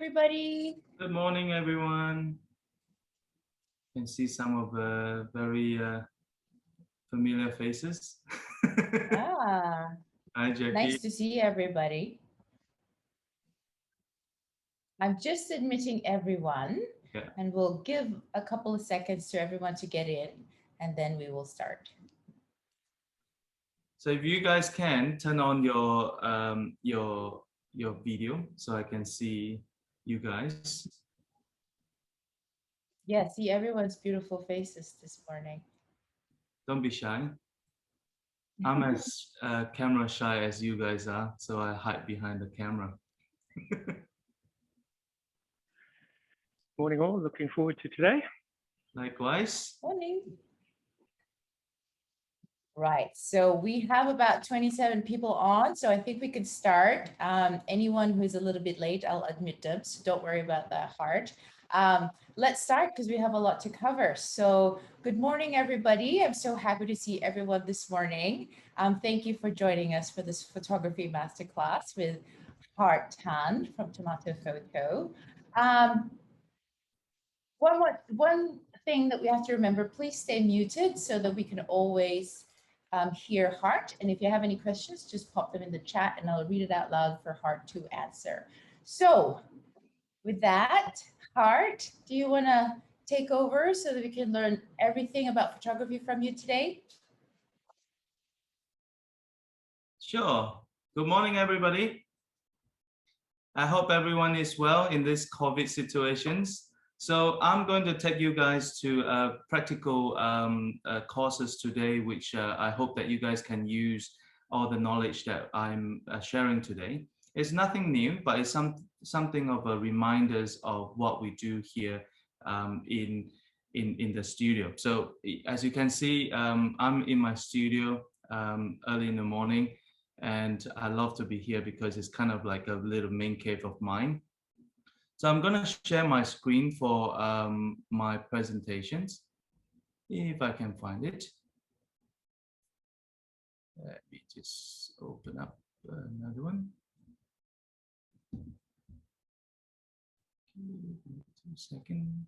everybody. Good morning, everyone. You can see some of the very familiar faces. Ah, Hi, Jackie. nice to see everybody. I'm just admitting everyone, Yeah. and we'll give a couple of seconds to everyone to get in, and then we will start. So if you guys can turn on your video so I can see you guys. Yeah, see everyone's beautiful faces this morning. Don't be shy. I'm as camera shy as you guys are, so I hide behind the camera. Morning all, looking forward to today. Likewise. Morning. Right, so we have about 27 people on, so I think we could start. Anyone who's a little bit late, I'll admit them, so don't worry about that, Hart. Let's start because we have a lot to cover. So good morning, everybody. I'm so happy to see everyone this morning. Thank you for joining us for this photography masterclass with Hart Tan from Tomato Photo. One thing that we have to remember, please stay muted so that we can always hear Hart. And if you have any questions, just pop them in the chat and I'll read it out loud for Hart to answer. So with that, Hart, do you want to take over so that we can learn everything about photography from you today? Sure. Good morning, everybody. I hope everyone is well in these COVID situations. So I'm going to take you guys to practical courses today, which I hope that you guys can use all the knowledge that I'm sharing today. It's nothing new, but it's something of a reminders of what we do here in the studio. So as you can see, I'm in my studio early in the morning, and I love to be here because it's kind of like a little main cave of mine. So I'm going to share my screen for my presentations, if I can find it. Let me just open up another one. 2 seconds.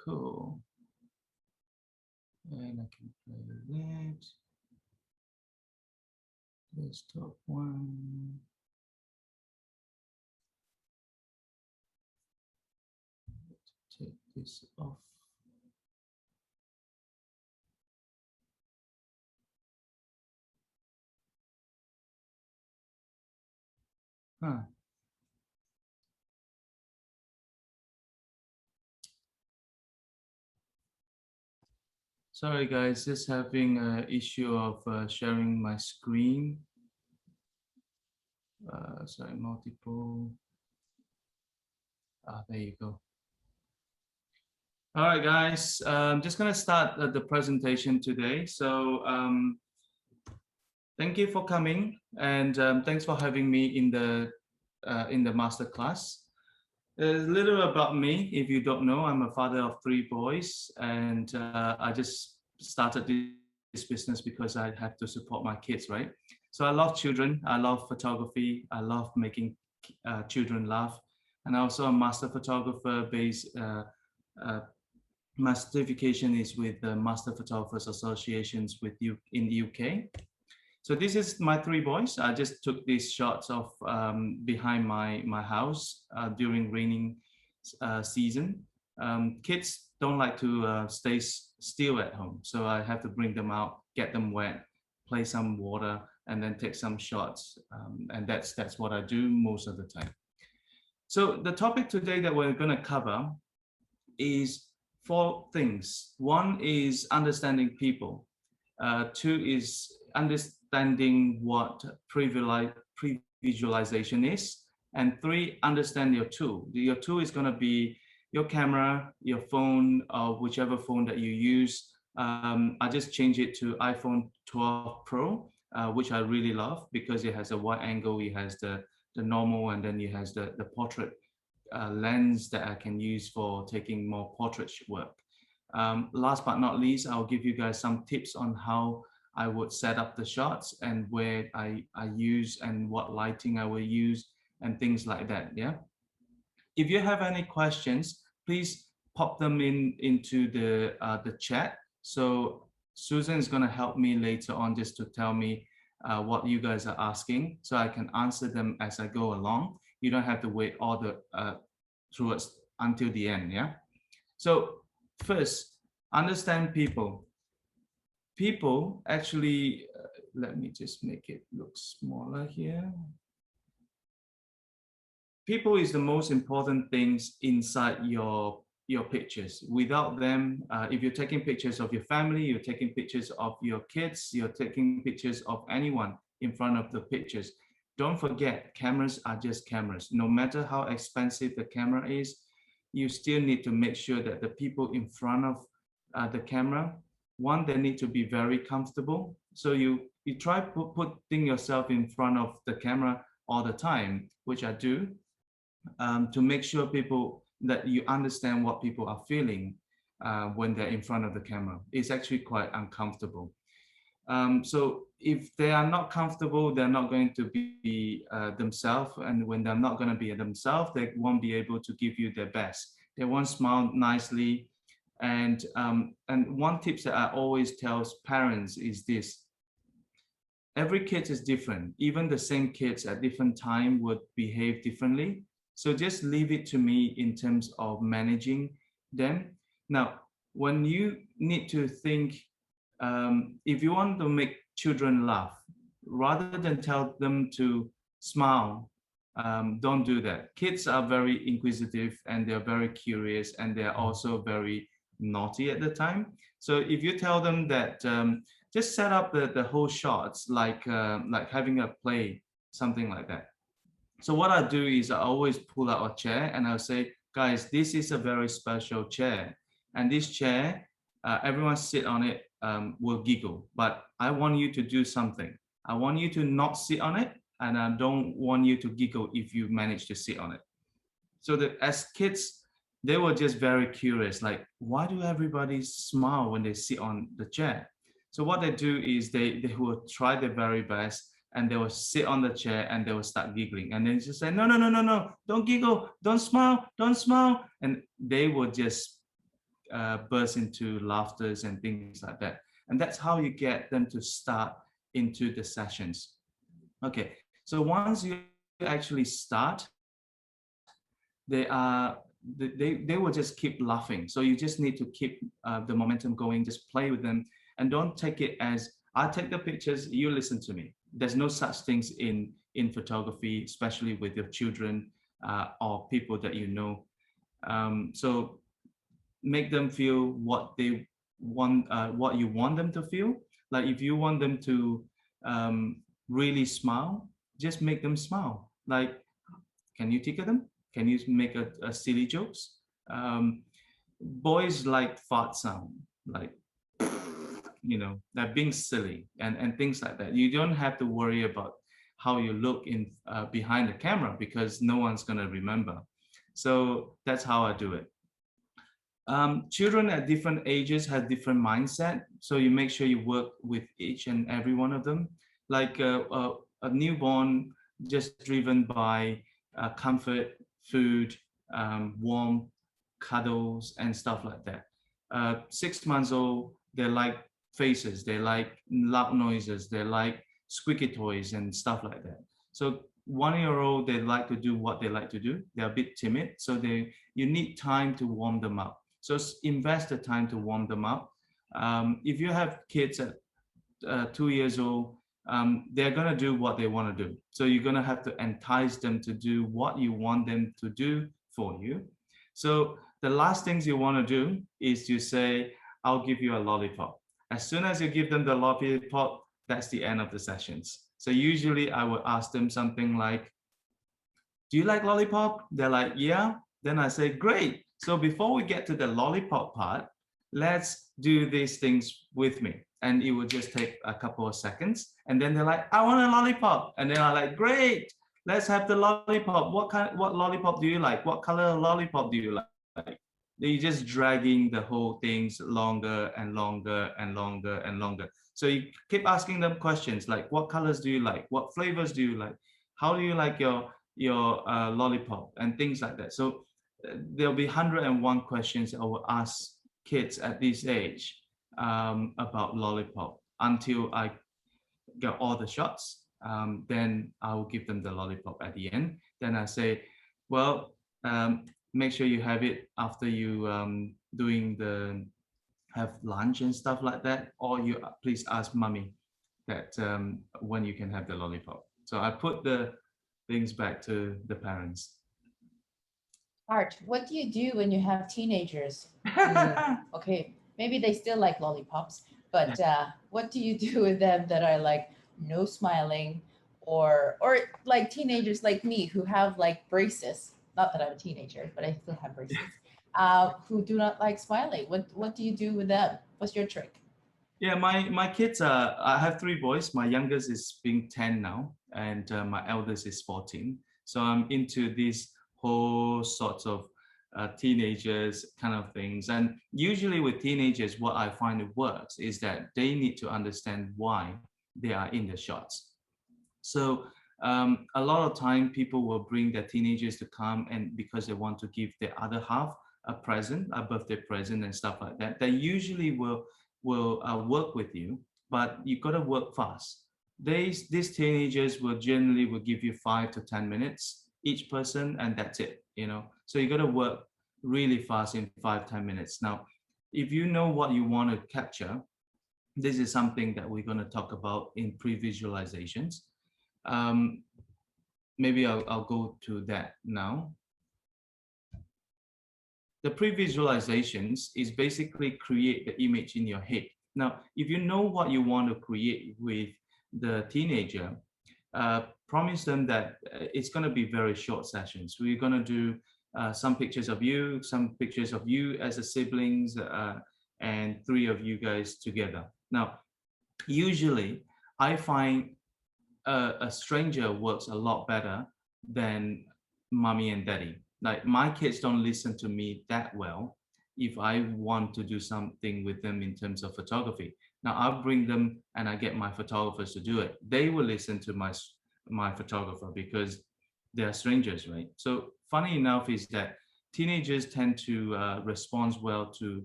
Cool. And I can play that. Desktop one. Take this off. Huh. Sorry guys, just having an issue of sharing my screen. Sorry, multiple. There you go. All right, guys, I'm just going to start the presentation today. So thank you for coming, and thanks for having me in the masterclass. A little about me, if you don't know, I'm a father of 3 boys, and I just started this business because I have to support my kids, right? So I love children, I love photography, I love making children laugh, and also a master photographer based. My certification is with the Master Photographers Associations with you in the UK. So this is my 3 boys. I just took these shots of behind my house during raining season. Kids don't like to stay still at home, so I have to bring them out, get them wet, play some water, and then take some shots. And that's what I do most of the time. So the topic today that we're going to cover is 4 things. 1 is understanding people. 2 is understanding what previsualization is. And 3, understand your tool. Your tool is going to be your camera, your phone, or whichever phone that you use. I just changed it to iPhone 12 Pro, which I really love because it has a wide angle, it has the normal, and then it has the portrait lens that I can use for taking more portrait work. Last but not least, I'll give you guys some tips on how I would set up the shots and where I use and what lighting I will use and things like that. Yeah. if you have any questions, please pop them into the chat. So Susan is going to help me later on just to tell me what you guys are asking, so I can answer them as I go along. You don't have to wait all the towards until the end. Yeah. So first, understand people. People actually, let me just make it look smaller here. People is the most important things inside your pictures. Without them, if you're taking pictures of your family, you're taking pictures of your kids, you're taking pictures of anyone in front of the pictures. Don't forget, cameras are just cameras. No matter how expensive the camera is, you still need to make sure that the people in front of the camera, one, they need to be very comfortable. So you try putting yourself in front of the camera all the time, which I do, to make sure people that you understand what people are feeling when they're in front of the camera. It's actually quite uncomfortable. So if they are not comfortable, they're not going to be themselves. And when they're not going to be themselves, they won't be able to give you their best. They won't smile nicely. And one tip that I always tell parents is this: every kid is different. Even the same kids at different time would behave differently. So just leave it to me in terms of managing them. Now, when you need to think, if you want to make children laugh, rather than tell them to smile, don't do that. Kids are very inquisitive and they're very curious, and they're also very naughty at the time. So if you tell them that, just set up the whole shots like having a play, something like that. So what I do is I always pull out a chair and I'll say, guys, this is a very special chair. And this chair, everyone sit on it, will giggle, but I want you to do something. I want you to not sit on it, and I don't want you to giggle if you manage to sit on it. So that as kids, they were just very curious, like, why do everybody smile when they sit on the chair? So what they do is they will try their very best, and they will sit on the chair and they will start giggling, and then just say, no, no, no, no, no, don't giggle, don't smile, don't smile. And they will just burst into laughters and things like that. And that's how you get them to start into the sessions. Okay, so once you actually start, they will just keep laughing. So you just need to keep the momentum going, just play with them, and don't take it as, I take the pictures, you listen to me. There's no such things in photography, especially with your children or people that you know. So make them feel what they want, what you want them to feel. Like if you want them to really smile, just make them smile. Like, can you tickle them? Can you make a silly jokes? Boys like fart sound, like, they're being silly and things like that. You don't have to worry about how you look in behind the camera, because no one's gonna remember. So that's how I do it. Children at different ages have different mindset, so you make sure you work with each and every one of them. Like a newborn, just driven by comfort, food, warmth, cuddles, and stuff like that. 6 months old, they like faces, they like loud noises, they like squeaky toys and stuff like that. So 1-year-old, they like to do what they like to do. They're a bit timid, so you need time to warm them up. So invest the time to warm them up. If you have kids at 2 years old, they're gonna do what they want to do. So you're gonna have to entice them to do what you want them to do for you. So the last things you want to do is to say, I'll give you a lollipop. As soon as you give them the lollipop, that's the end of the sessions. So usually I would ask them something like, do you like lollipop? They're like, yeah. Then I say, great. So before we get to the lollipop part, let's do these things with me. And it will just take a couple of seconds. And then they're like, I want a lollipop. And then I'm like, great, let's have the lollipop. What lollipop do you like? What color lollipop do you like? You're just dragging the whole things longer and longer and longer and longer. So you keep asking them questions like, what colors do you like? What flavors do you like? How do you like your lollipop? And things like that. So there'll be 101 questions I will ask kids at this age about lollipop until I get all the shots. Then I will give them the lollipop at the end. Then I say, well, make sure you have it after you doing the have lunch and stuff like that, or you please ask mommy that when you can have the lollipop. So I put the things back to the parents. Art, what do you do when you have teenagers? Okay, maybe they still like lollipops, but what do you do with them that are like no smiling, or like teenagers like me who have like braces? Not that I'm a teenager, but I still have braces. Who do not like smiling. What do you do with them? What's your trick? Yeah, my kids are. I have three boys. My youngest is being 10 now, and my eldest is 14. So I'm into these whole sorts of teenagers kind of things. And usually with teenagers, what I find it works is that they need to understand why they are in the shots. So a lot of time people will bring their teenagers to come and because they want to give their other half a present, a birthday present and stuff like that. They usually will work with you, but you got to work fast. These teenagers will generally will give you 5 to 10 minutes each person, and that's it. You know, so you got to work really fast in 5 10 minutes. Now, if you know what you want to capture, this is something that we're going to talk about in pre-visualizations. Um, Maybe I'll go to that now. The pre-visualizations is basically create the image in your head. Now, if you know what you want to create with the teenager, promise them that it's going to be very short sessions. We're going to do some pictures of you, some pictures of you as a siblings, and three of you guys together. Now, usually I find a stranger works a lot better than mommy and daddy. Like my kids don't listen to me that well if I want to do something with them in terms of photography. Now I'll bring them and I get my photographers to do it. They will listen to my photographer because they're strangers, right? So funny enough is that teenagers tend to respond well to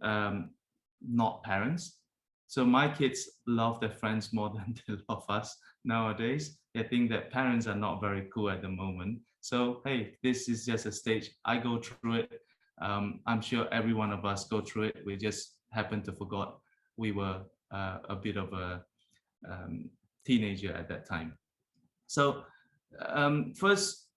um, not parents. So my kids love their friends more than they love us nowadays. They think that parents are not very cool at the moment. So hey, this is just a stage. I go through it. I'm sure every one of us go through it. We just happen to forgot we were a bit of a teenager at that time. So first,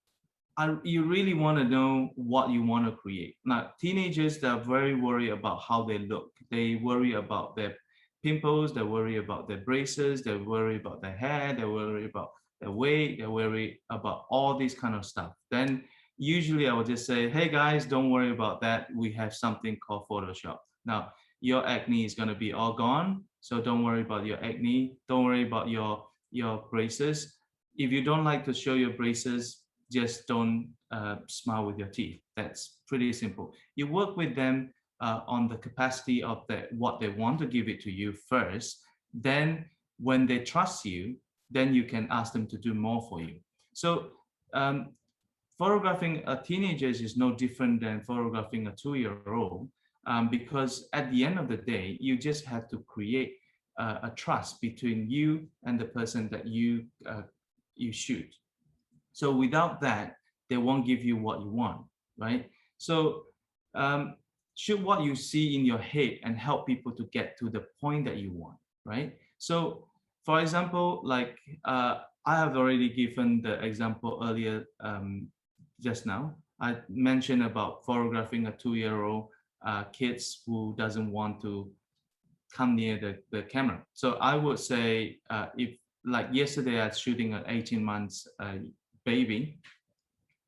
you really want to know what you want to create. Now, teenagers, they're very worried about how they look. They worry about their pimples, they worry about their braces, they worry about their hair, they worry about their weight, they worry about all this kind of stuff. Then usually I would just say, hey guys, don't worry about that. We have something called Photoshop. Now, your acne is going to be all gone. So don't worry about your acne. Don't worry about your braces. If you don't like to show your braces, just don't smile with your teeth. That's pretty simple. You work with them on the capacity of what they want to give it to you first. Then when they trust you, then you can ask them to do more for you. So photographing a teenager is no different than photographing a 2-year-old because at the end of the day, you just have to create a trust between you and the person that you shoot. So without that, they won't give you what you want, right? So shoot what you see in your head and help people to get to the point that you want, right? So for example, like I have already given the example earlier just now. I mentioned about photographing a 2-year-old kids who doesn't want to come near the camera. So I would say if like yesterday I was shooting an 18 months baby.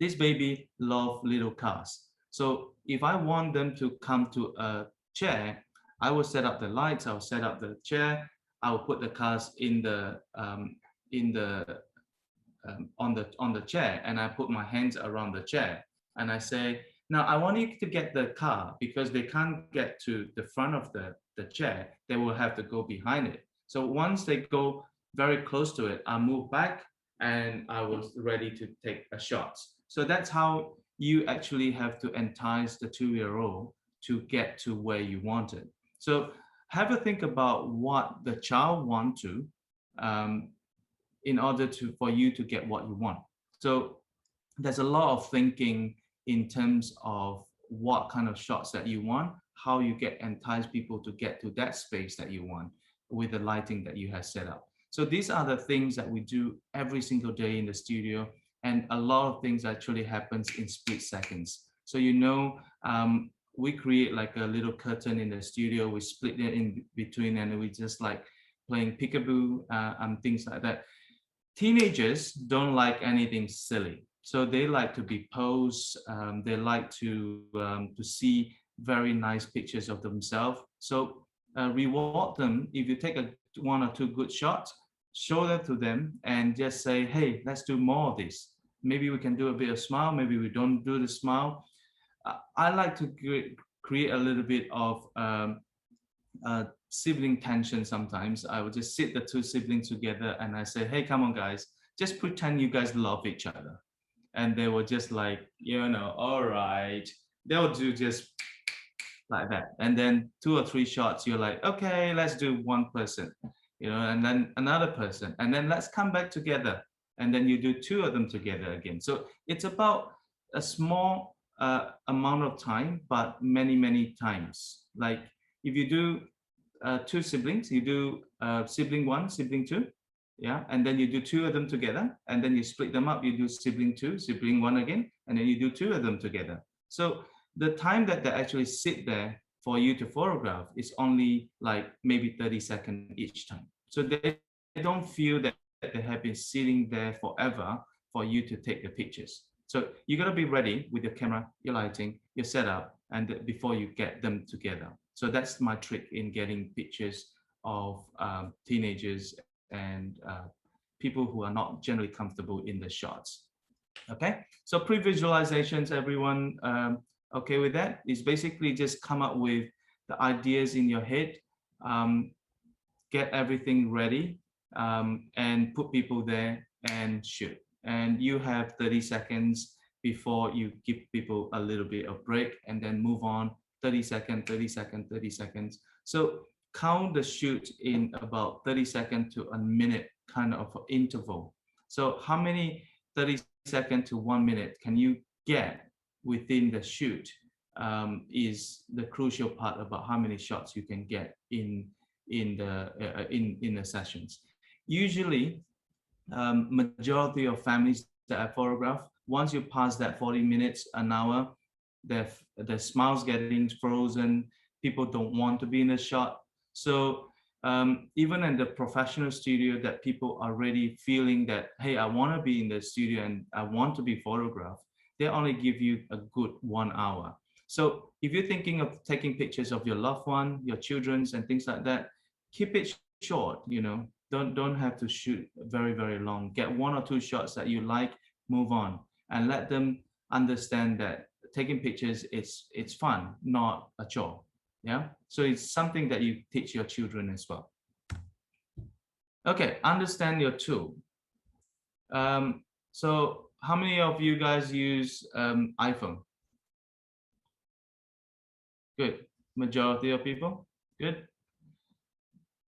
This baby love little cars. So if I want them to come to a chair, I will set up the lights, I will set up the chair, I will put the cars in the on the chair, and I put my hands around the chair, and I say, now I want you to get the car because they can't get to the front of the chair. They will have to go behind it. So once they go very close to it, I move back and I was ready to take a shot. So that's how you actually have to entice the 2-year-old to get to where you want it. So have a think about what the child want to, um, in order to for you to get what you want. So there's a lot of thinking in terms of what kind of shots that you want, how you get entice people to get to that space that you want with the lighting that you have set up. So these are the things that we do every single day in the studio, and a lot of things actually happens in split seconds. So we create like a little curtain in the studio, we split it in between, and we just like playing peekaboo and things like that. Teenagers don't like anything silly, so they like to be posed. They like to see very nice pictures of themselves. So reward them. If you take one or two good shots, show that to them, and just say, "Hey, let's do more of this. Maybe we can do a bit of smile. Maybe we don't do the smile." I like to create a little bit of sibling tension sometimes. I would just sit the two siblings together and I say, "Hey, come on, guys, just pretend you guys love each other." And they were just like, all right. They'll do just like that. And then 2 or 3 shots, you're like, "Okay, let's do one person, and then another person. And then let's come back together." And then you do 2 of them together again. So it's about a small amount of time, but many, many times. Like if you do 2 siblings, you do sibling 1, sibling 2, yeah, and then you do 2 of them together, and then you split them up, you do sibling 2, sibling 1 again, and then you do 2 of them together. So the time that they actually sit there for you to photograph is only like maybe 30 seconds each time. So they don't feel that they have been sitting there forever for you to take the pictures. So you got to be ready with your camera, your lighting, your setup, and before you get them together. So that's my trick in getting pictures of teenagers and people who are not generally comfortable in the shots. Okay, so pre-visualizations, everyone okay with that? It's basically just come up with the ideas in your head, get everything ready, and put people there and shoot. And you have 30 seconds before you give people a little bit of break and then move on. 30 seconds, 30 seconds, 30 seconds. So count the shoot in about 30 seconds to a minute kind of interval. So how many 30 seconds to 1 minute can you get within the shoot is the crucial part about how many shots you can get in the sessions. Usually, majority of families that I photograph, once you pass that 40 minutes, an hour, the smiles getting frozen. People don't want to be in the shot. So even in the professional studio, that people are already feeling that, hey, I want to be in the studio and I want to be photographed. They only give you a good 1 hour. So if you're thinking of taking pictures of your loved one, your children's and things like that, keep it short. Don't have to shoot very, very long. Get 1 or 2 shots that you like, move on, and let them understand that taking pictures it's fun, not a chore. Yeah, so it's something that you teach your children as well. Okay, understand your tool. So how many of you guys use iPhone? Good. Majority of people. Good.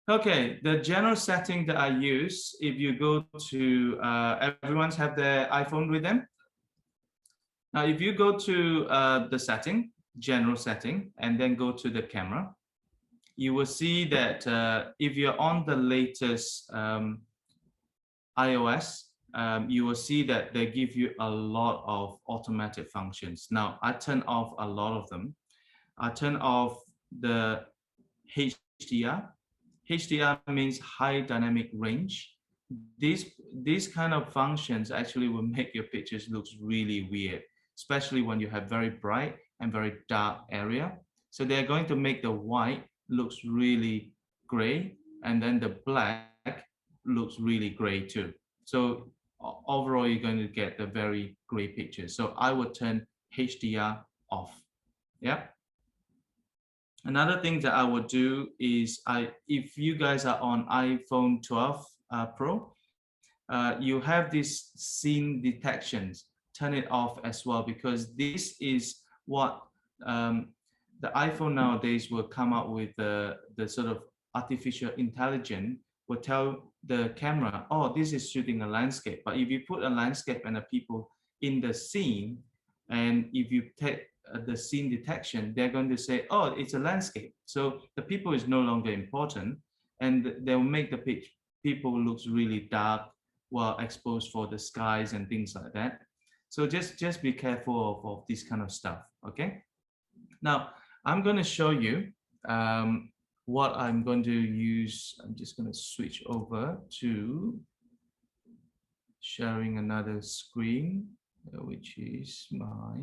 Okay, the general setting that I use, if you go to everyone's have their iPhone with them. Now, if you go to the setting, general setting, and then go to the camera, you will see that if you're on the latest iOS, you will see that they give you a lot of automatic functions. Now, I turn off a lot of them. I turn off the HDR. HDR means high dynamic range. These kind of functions actually will make your pictures look really weird, especially when you have very bright and very dark area. So they're going to make the white looks really gray, and then the black looks really gray too. So overall, you're going to get the very gray picture. So I would turn HDR off. Yeah. Another thing that I would do is if you guys are on iPhone 12 Pro, you have this scene detections turn it off as well, because this is what the iPhone nowadays will come out with the sort of artificial intelligence will tell the camera, oh, this is shooting a landscape. But if you put a landscape and the people in the scene, and if you take the scene detection, they're going to say, oh, it's a landscape. So the people is no longer important, and they'll make the people looks really dark while exposed for the skies and things like that. So just be careful of this kind of stuff, okay? Now, I'm going to show you what I'm going to use. I'm just going to switch over to sharing another screen, which is my...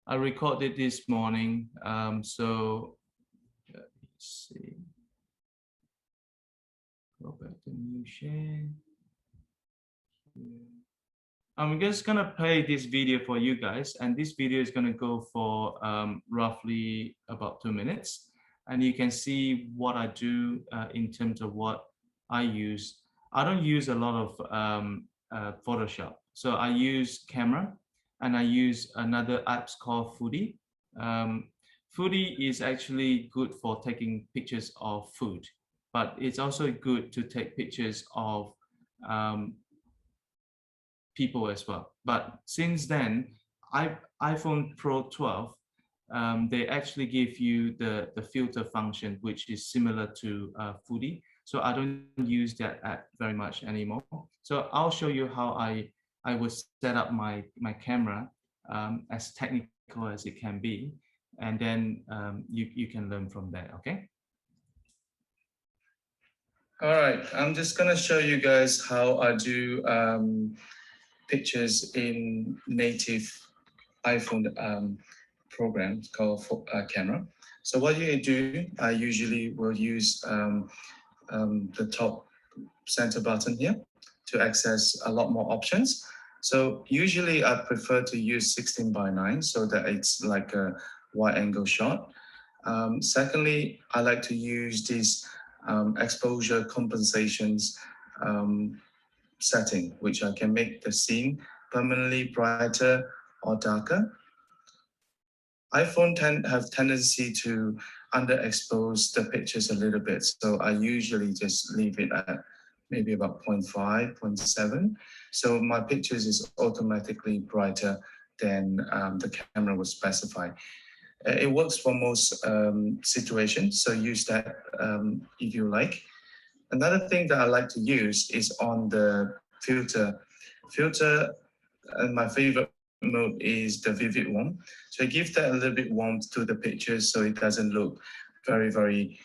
I recorded this morning, so let me see. Go back to new share. I'm just gonna play this video for you guys, and this video is gonna go for roughly about 2 minutes, and you can see what I do in terms of what I use. I don't use a lot of Photoshop, so I use camera, and I use another apps called Foodie. Foodie is actually good for taking pictures of food, but it's also good to take pictures of people as well. But since then, iPhone Pro 12, they actually give you the filter function, which is similar to Foodie. So I don't use that app very much anymore. So I'll show you how I would set up my camera as technical as it can be, and then you can learn from there. Okay. All right, I'm just gonna show you guys how I do pictures in native iPhone program called camera. So what you do, I usually will use the top center button here to access a lot more options. So usually I prefer to use 16:9 so that it's like a wide angle shot. Secondly, I like to use these exposure compensations setting, which I can make the scene permanently brighter or darker. iPhone have tendency to underexpose the pictures a little bit, so I usually just leave it at maybe about 0.5, 0.7. So my pictures is automatically brighter than the camera would specify. It works for most situations, so use that if you like. Another thing that I like to use is on the filter. And my favorite mode is the vivid warmth. So I give that a little bit warmth to the pictures so it doesn't look very, very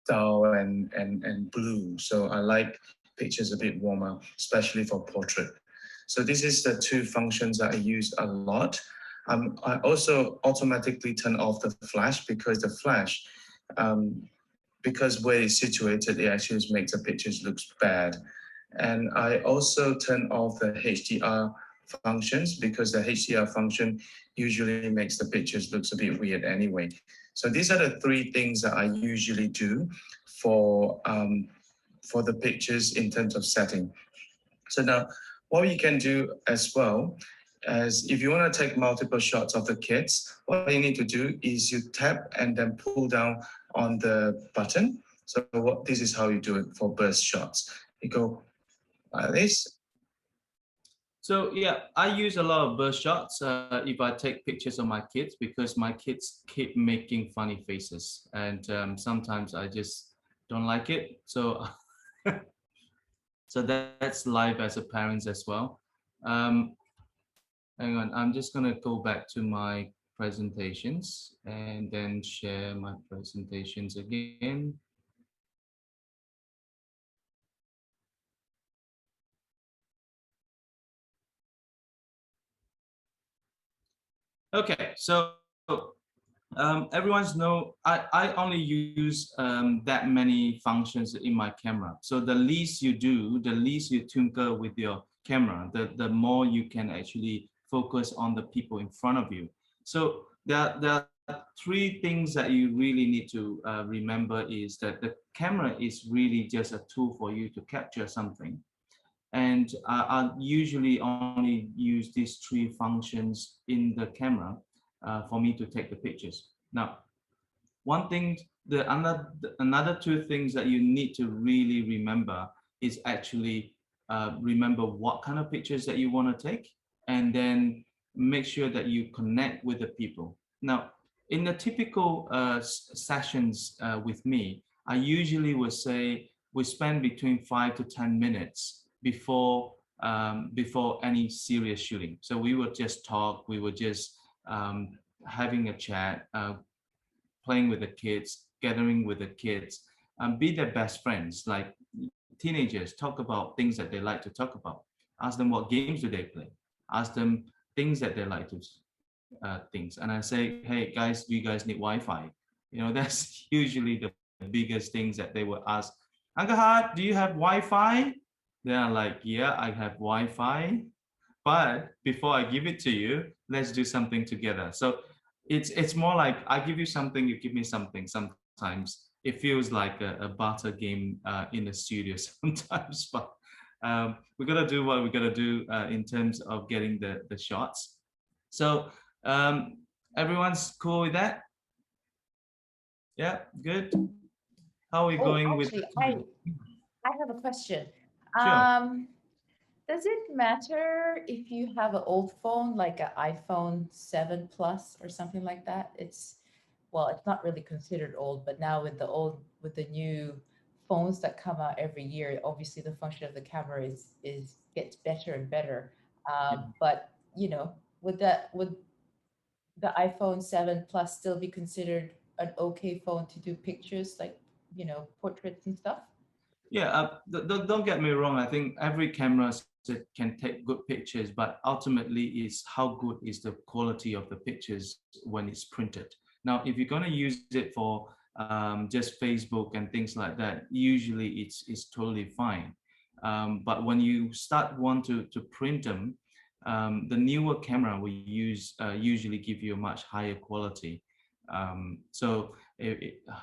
dull and blue. So I like pictures a bit warmer, especially for portrait. So this is the two functions that I use a lot. I also automatically turn off the flash because the flash, because where it's situated, it actually makes the pictures look bad. And I also turn off the HDR functions because the HDR function usually makes the pictures look a bit weird anyway. So these are the three things that I usually do for the pictures in terms of setting. So now what you can do as well as if you want to take multiple shots of the kids, what you need to do is you tap and then pull down on the button. So this is how you do it for burst shots. You go like this. So yeah, I use a lot of burst shots if I take pictures of my kids because my kids keep making funny faces, and sometimes I just don't like it. So so that's life as a parent as well. Hang on, I'm just gonna go back to my presentations and then share my presentations again. Okay, so everyone's know I only use that many functions in my camera. So the least you do, the least you tinker with your camera, the more you can actually focus on the people in front of you. So there are three things that you really need to remember is that the camera is really just a tool for you to capture something. And I usually only use these three functions in the camera for me to take the pictures. Now, one thing, another two things that you need to really remember is actually remember what kind of pictures that you want to take, and then make sure that you connect with the people. Now, in the typical sessions with me, I usually would say we spend between 5 to 10 minutes before any serious shooting. So we would just talk, we would just having a chat, playing with the kids, gathering with the kids, be their best friends. Like teenagers, talk about things that they like to talk about. Ask them what games do they play. Ask them things that they like to things. And I say, hey guys, do you guys need Wi-Fi? You know, that's usually the biggest things that they will ask. Uncle Hart, do you have Wi-Fi? They're like, yeah, I have Wi-Fi. But before I give it to you, let's do something together. So it's more like I give you something, you give me something. Sometimes it feels like a barter game in the studio sometimes, but we gotta do what we gotta do in terms of getting the shots. So everyone's cool with that? Yeah, good. How are we Oh, going with actually, the time? I have a question. Sure. Does it matter if you have an old phone, like an iPhone 7 Plus or something like that? Well, it's not really considered old, but now with the new phones that come out every year, obviously the function of the camera is gets better and better. But would the iPhone 7 Plus still be considered an okay phone to do pictures, like, portraits and stuff? Yeah, don't get me wrong. I think every camera can take good pictures, but ultimately is how good is the quality of the pictures when it's printed. Now, if you're going to use it for just Facebook and things like that, usually it's totally fine. But when you start want to print them, the newer camera will usually give you a much higher quality. So,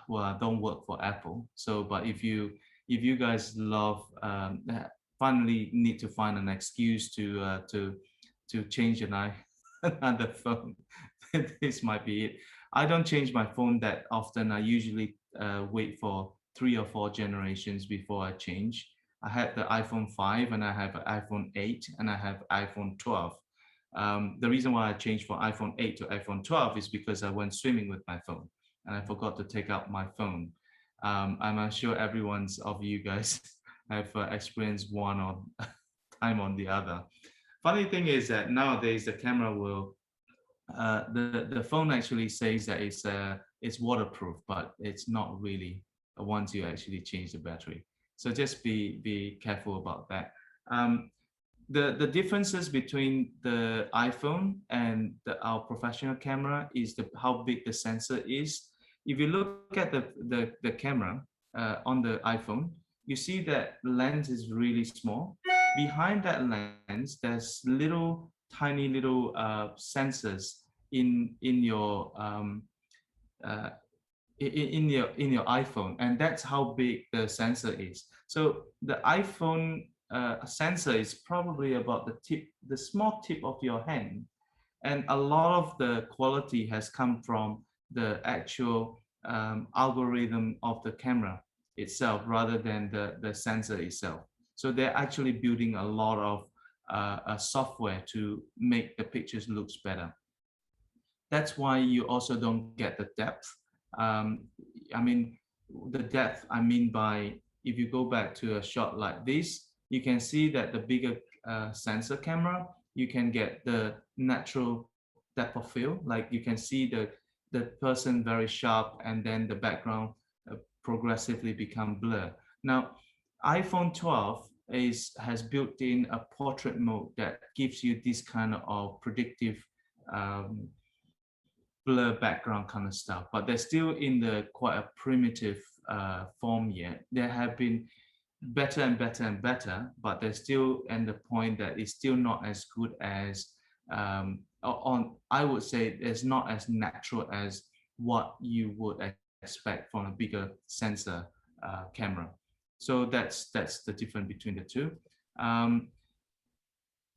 well, I don't work for Apple. So, but if you guys love finally need to find an excuse to change another phone, this might be it. I don't change my phone that often. I usually wait for 3 or 4 generations before I change. I had the iPhone 5 and I have an iPhone 8 and I have iPhone 12. The reason why I changed from iPhone 8 to iPhone 12 is because I went swimming with my phone and I forgot to take out my phone. I'm sure everyone's of you guys have experienced one or time on the other. Funny thing is that nowadays the camera will, the phone actually says that it's waterproof, but it's not really once you actually change the battery. So just be careful about that. Um, the differences between the iPhone and our professional camera is how big the sensor is. If you look at the camera on the iPhone, you see that the lens is really small. Behind that lens, there's tiny little sensors in your uh, in your iPhone, and that's how big the sensor is. So the iPhone sensor is probably about the small tip of your hand, and a lot of the quality has come from the actual algorithm of the camera itself rather than the sensor itself. So they're actually building a lot of software to make the pictures looks better. That's why you also don't get the depth. Um, I mean, the depth, I mean by, if you go back to a shot like this, you can see that the bigger sensor camera, you can get the natural depth of field. Like you can see the person very sharp and then the background progressively become blur. Now, iPhone 12 has built in a portrait mode that gives you this kind of predictive um, blur background kind of stuff, but they're still in the quite a primitive form yet. There have been better and better and better, but they're still at the point that it's still not as good as I would say it's not as natural as what you would expect from a bigger sensor camera. So that's the difference between the two. Um,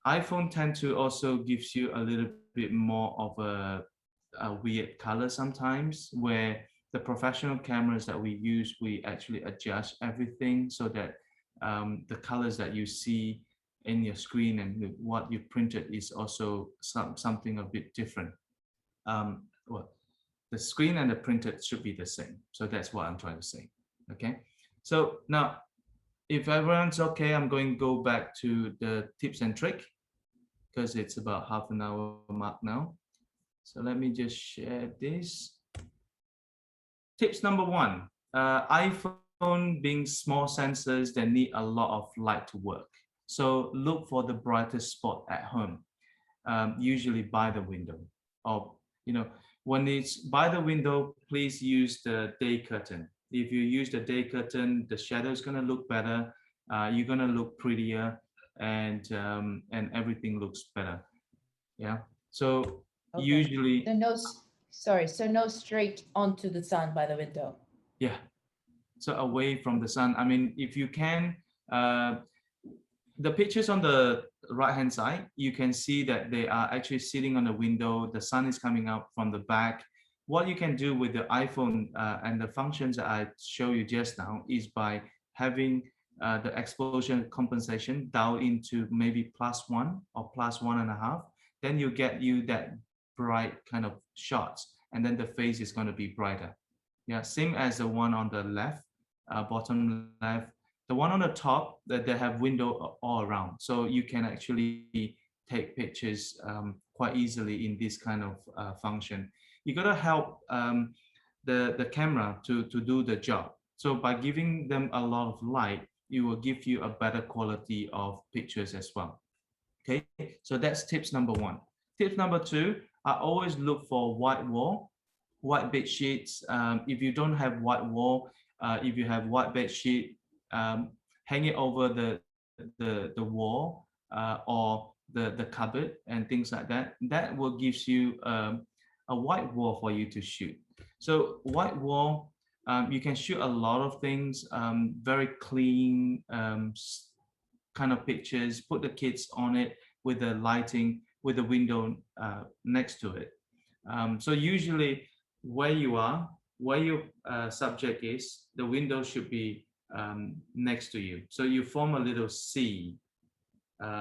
iPhone tend to also gives you a little bit more of a weird color sometimes, where the professional cameras that we use, we actually adjust everything so that the colors that you see in your screen and what you printed is also something a bit different. Well, the screen and the printed should be the same. So that's what I'm trying to say. Okay. So now, if everyone's okay, I'm going to go back to the tips and trick because it's about half an hour mark now. So let me just share this. Tips number one, iPhone being small sensors that need a lot of light to work. So look for the brightest spot at home, usually by the window. Or, when it's by the window, please use the day curtain. If you use the day curtain, the shadow is going to look better. You're going to look prettier, and everything looks better. Yeah. So Okay. usually, So sorry, so no straight onto the sun by the window. yeah. So away from the sun. I mean, if you can, uh, the pictures on the right hand side, you can see that they are actually sitting on the window. The sun is coming out from the back. What you can do with the iPhone and the functions that I show you just now is by having the exposure compensation dialed into maybe +1 or +1.5. Then you get you that bright kind of shots, and then the face is going to be brighter. Yeah, same as the one on the left, bottom left. The one on the top, that they have window all around, so you can actually take pictures quite easily in this kind of function. You gotta help the camera to do the job. So by giving them a lot of light, it will give you a better quality of pictures as well. Okay, so that's tips number one. Tip number two, I always look for white wall, white bed sheets. If you don't have white wall, if you have white bed sheet, hang it over the wall or the cupboard and things like that. That will gives you a white wall for you to shoot. So white wall, you can shoot a lot of things, very clean kind of pictures. Put the kids on it with the lighting, with the window next to it. So usually where you are, where your subject is, the window should be next to you. So you form a little C.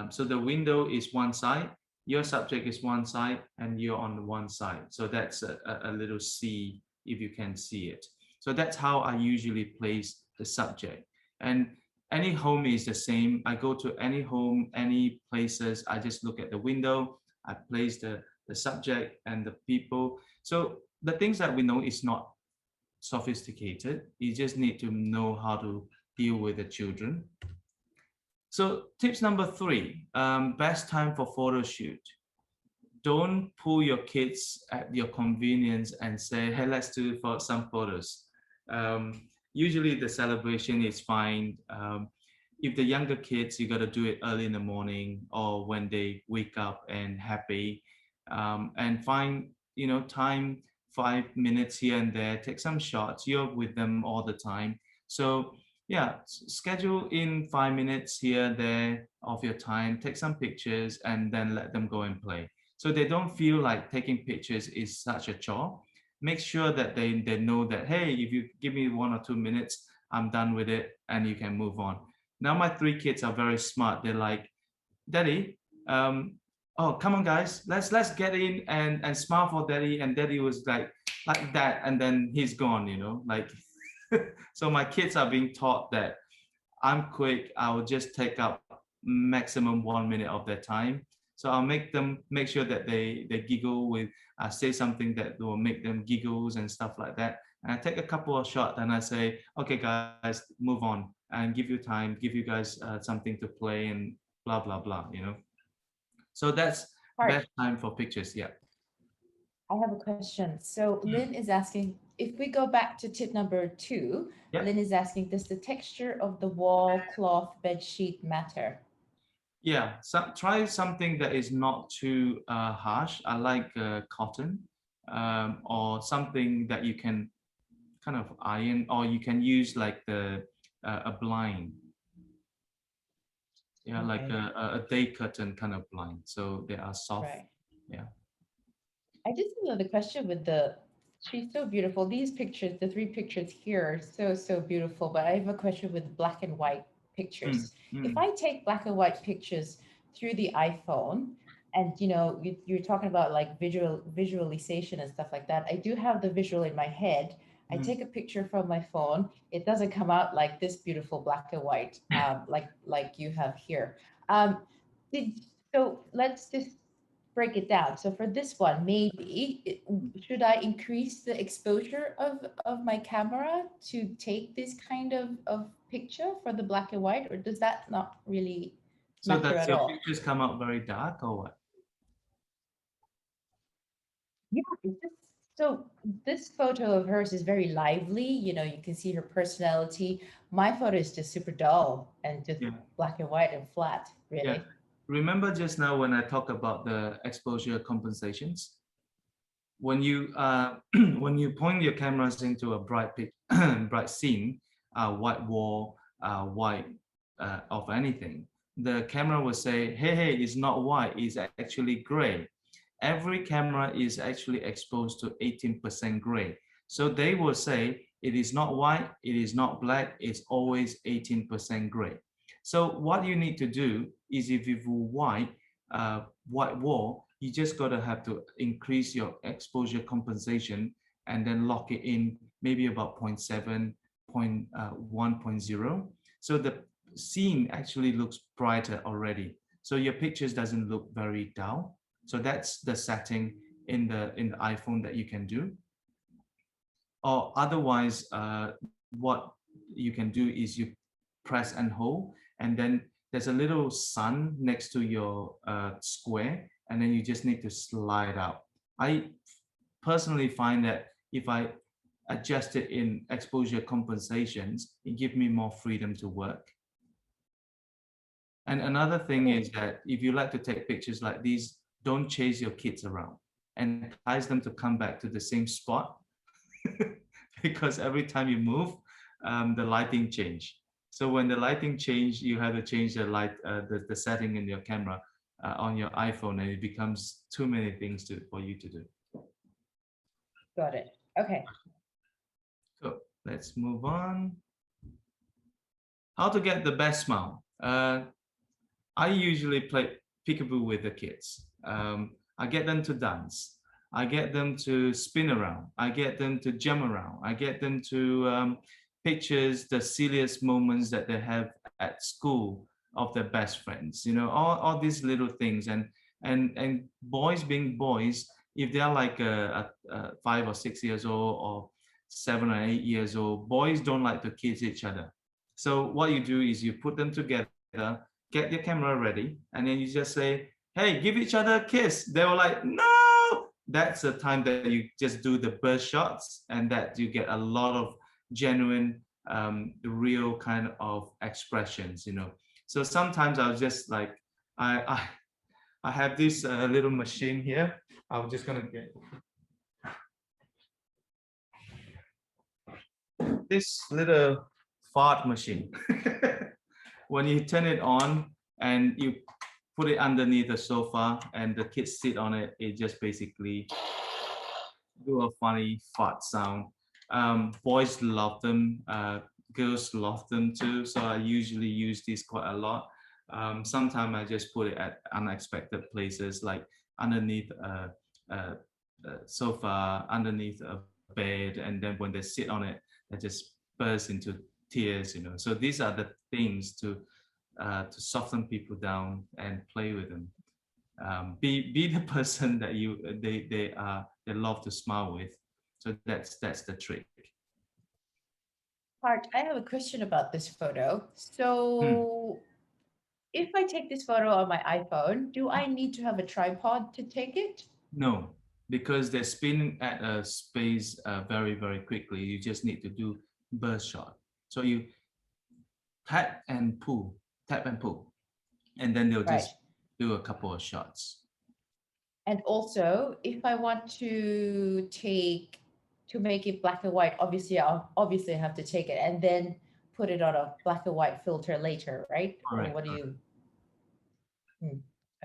So the window is one side, your subject is one side, and you're on the one side. So that's a little C if you can see it. So that's how I usually place the subject. And any home is the same. I go to any home, any places, I just look at the window, I place the subject and the people. So the things that we know is not sophisticated. You just need to know how to deal with the children. So tips number three, best time for photo shoot. Don't pull your kids at your convenience and say, hey, let's do for some photos. Usually the celebration is fine. If the younger kids, you got to do it early in the morning or when they wake up and happy, and find, time, 5 minutes here and there, take some shots. You're with them all the time. So yeah, schedule in 5 minutes here, there of your time, take some pictures and then let them go and play. So they don't feel like taking pictures is such a chore. Make sure that they know that, hey, if you give me 1 or 2 minutes, I'm done with it and you can move on. Now my three kids are very smart. They're like, Daddy, oh, come on guys, let's get in and smile for Daddy. And Daddy was like that, and then he's gone, like so my kids are being taught that I'm quick, I will just take up maximum 1 minute of their time. So I'll make sure that they giggle with, I say something that will make them giggles and stuff like that. And I take a couple of shots and I say, okay guys, move on and give you time, give you guys something to play and blah, blah, blah. So that's Hart, best time for pictures, yeah. I have a question. So Lynn is asking, if we go back to tip number two, Yeah. Lynn is asking, does the texture of the wall, cloth, bed sheet matter? Yeah, so try something that is not too harsh. I like cotton. or something that you can kind of iron, or you can use like a blind, yeah, like Okay. a day curtain kind of blind. So they are soft, Right. yeah. I just have another question with she's so beautiful. These pictures, the three pictures here are so, so beautiful, but I have a question with black and white Mm, pictures. If mm, I take black and white pictures through the iPhone, and you're talking about like visualization and stuff like that, I do have the visual in my head. I mm. take a picture from my phone. It doesn't come out like this beautiful black and white, like you have here. Um, so let's just break it down. So for this one, maybe should I increase the exposure of my camera to take this kind of picture for the black and white, or does that not really So matter does at your all? pictures come out very dark or what? Yeah, so this photo of hers is very lively. You can see her personality. My photo is just super dull and just Yeah, black and white and flat, yeah. really. Remember just now when I talked about the exposure compensations? When you when you point your cameras into a bright scene, white wall, white of anything, the camera will say, hey, hey, it's not white, it's actually gray. Every camera is actually exposed to 18% gray. So they will say it is not white, it is not black, it's always 18% gray. So what you need to do is if you white wall, you just gotta have to increase your exposure compensation and then lock it in maybe about 0.7, 1.0. So the scene actually looks brighter already. So your pictures doesn't look very dull. So that's the setting in the iPhone that you can do. Or otherwise, what you can do is you press and hold, and then there's a little sun next to your square, and then you just need to slide out. I personally find that if I adjust it in exposure compensations, it gives me more freedom to work. And another thing Okay. is that if you like to take pictures like these, don't chase your kids around, entice them to come back to the same spot because every time you move, the lighting change. So when the lighting change, you have to change the light, the setting in your camera on your iPhone, and it becomes too many things for you to do. Got it. Okay. So let's move on. How to get the best smile? I usually play peekaboo with the kids. I get them to dance. I get them to spin around. I get them to jump around. I get them to pictures the silliest moments that they have at school of their best friends. All these little things. And boys being boys, if they're like 5 or 6 years old or 7 or 8 years old, boys don't like to kiss each other. So what you do is you put them together, get your camera ready, and then you just say, hey, give each other a kiss. They were like, no. That's the time that you just do the burst shots, and that you get a lot of genuine, real kind of expressions. So sometimes I was just like, I have this little machine here. I'm just gonna get this little fart machine. When you turn it on and you put it underneath the sofa and the kids sit on it, it just basically do a funny fart sound. Boys love them, girls love them too. So I usually use this quite a lot. Sometimes I just put it at unexpected places, like underneath a sofa, underneath a bed, and then when they sit on it, they just burst into tears. So these are the things to soften people down and play with them. Be the person that they love to smile with. So that's the trick. Hart, I have a question about this photo. Hmm. So if I take this photo on my iPhone, do I need to have a tripod to take it? No, because they're spinning at a space very, very quickly. You just need to do burst shot. So you tap and pull, tap and pull, and then they'll Right. just do a couple of shots. And also, if I want to make it black and white, I'll obviously have to take it and then put it on a black and white filter later, right? Or Correct. what do you?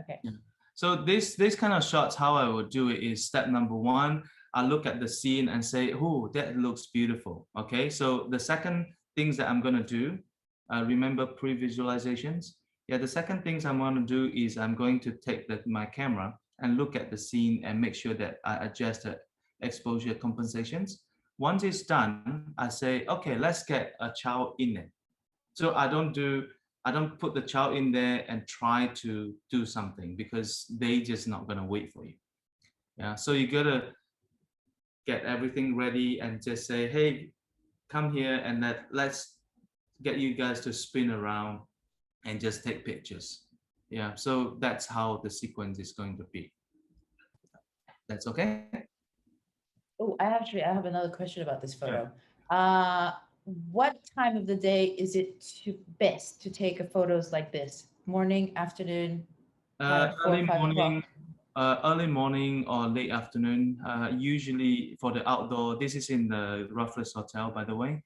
Okay. Yeah. So this kind of shots, how I would do it is step number one, I look at the scene and say, oh, that looks beautiful. Okay. So the second things that I'm gonna do, remember pre-visualizations? Yeah, the second things I'm gonna do is I'm going to take my camera and look at the scene and make sure that I adjust the exposure compensations. Once it's done, I say, okay, let's get a child in it. So I don't put the child in there and try to do something because they just not gonna wait for you. Yeah. So you gotta get everything ready and just say, hey, come here and let's get you guys to spin around and just take pictures. Yeah. So that's how the sequence is going to be. That's okay. Oh, I have another question about this Yeah. photo. Uh, what time of the day is it best to take a photos like this? Morning, afternoon, kind of 4 or Early 5 o'clock? morning, early morning or late afternoon. Usually for the outdoor. This is in the Ruffles Hotel, by the way.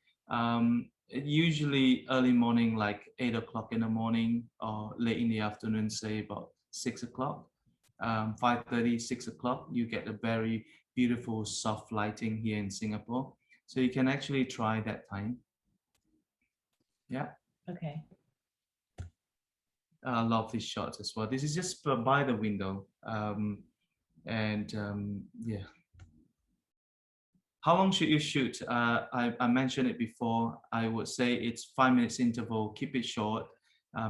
Usually early morning, like 8 o'clock in the morning, or late in the afternoon, say about 6 o'clock. 5:30, 6 o'clock. You get a very beautiful soft lighting here in Singapore, so you can actually try that time. Yeah. Okay. Lovely shots as well. This is just by the window. And yeah, how long should you shoot? I mentioned it before. I would say it's 5 minutes interval. Keep it short,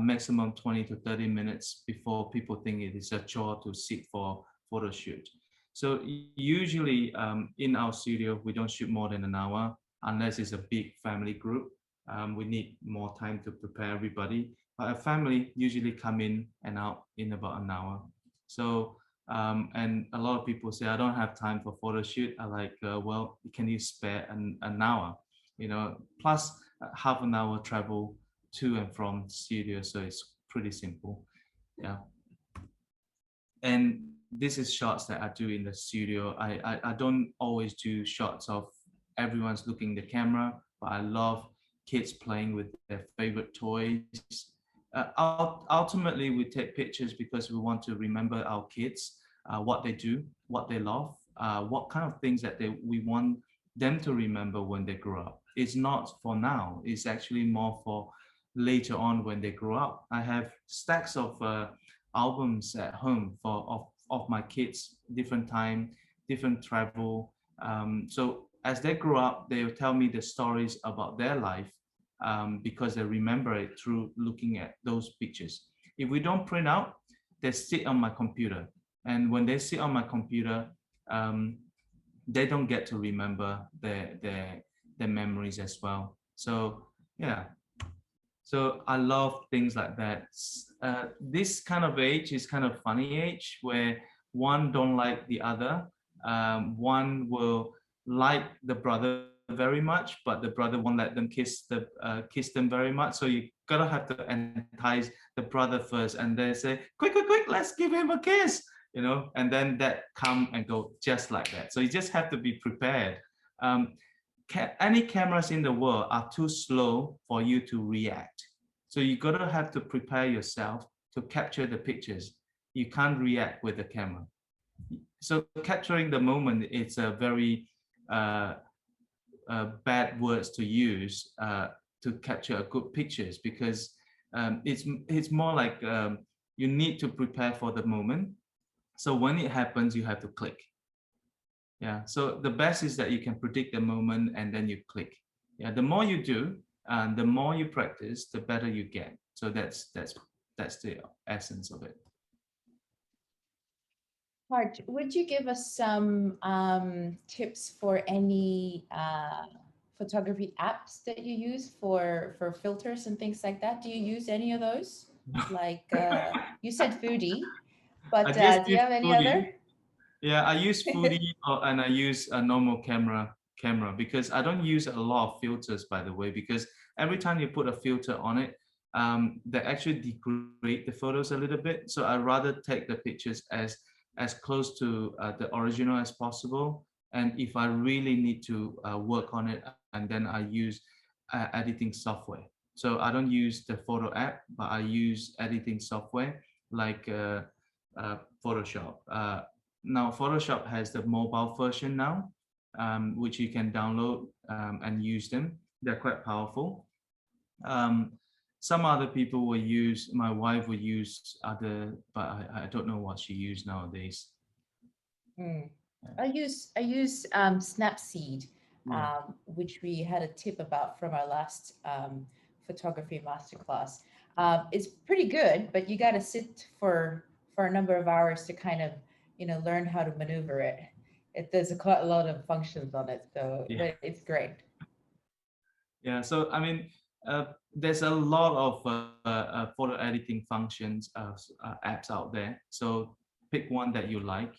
maximum 20 to 30 minutes before people think it is a chore to sit for photo shoot. So usually in our studio, we don't shoot more than an hour unless it's a big family group. We need more time to prepare everybody. But a family usually come in and out in about an hour. So and a lot of people say, I don't have time for photo shoot. I like, well, can you spare an hour? You know, plus half an hour travel to and from studio. So it's pretty simple. Yeah. And this is shots that I do in the studio. I don't always do shots of everyone's looking the camera, but I love kids playing with their favorite toys. Ultimately, we take pictures because we want to remember our kids, what they do, what they love, what kind of things that we want them to remember when they grow up. It's not for now. It's actually more for later on when they grow up. I have stacks of albums at home of my kids, different time, different travel. So as they grow up, they will tell me the stories about their life because they remember it through looking at those pictures. If we don't print out, they sit on my computer. And when they sit on my computer, they don't get to remember their memories as well. So yeah, so I love things like that. This kind of age is kind of funny age where one don't like the other. One will like the brother very much, but the brother won't let them kiss them very much. So you gotta have to entice the brother first, and they say, "Quick, quick, quick! Let's give him a kiss." You know, and then that come and go just like that. So you just have to be prepared. Any cameras in the world are too slow for you to react. So you gotta have to prepare yourself to capture the pictures. You can't react with the camera. So capturing the moment, it's a very bad words to use to capture a good pictures because it's more like you need to prepare for the moment. So when it happens, you have to click. Yeah, so the best is that you can predict the moment and then you click. Yeah, the more you do and the more you practice, the better you get. So that's the essence of it. Hart, would you give us some tips for any photography apps that you use for filters and things like that? Do you use any of those? Like you said Foodie, I but just do you use have any Foodie. other? Yeah, I use Foodie and I use a normal camera because I don't use a lot of filters, by the way, because every time you put a filter on it, they actually degrade the photos a little bit. So I rather take the pictures as close to the original as possible. And if I really need to work on it, and then I use editing software. So I don't use the photo app, but I use editing software like Photoshop. Now Photoshop has the mobile version now, which you can download and use them. They're quite powerful. Um, some other people will use, my wife will use other, but I don't know what she uses nowadays. Mm. I use Snapseed, Yeah. which we had a tip about from our last photography masterclass. It's pretty good, but you got to sit for a number of hours to kind of learn how to maneuver it. There's quite a lot of functions on it, so Yeah. but it's great. Yeah, so I mean, there's a lot of photo editing functions, apps out there. So pick one that you like,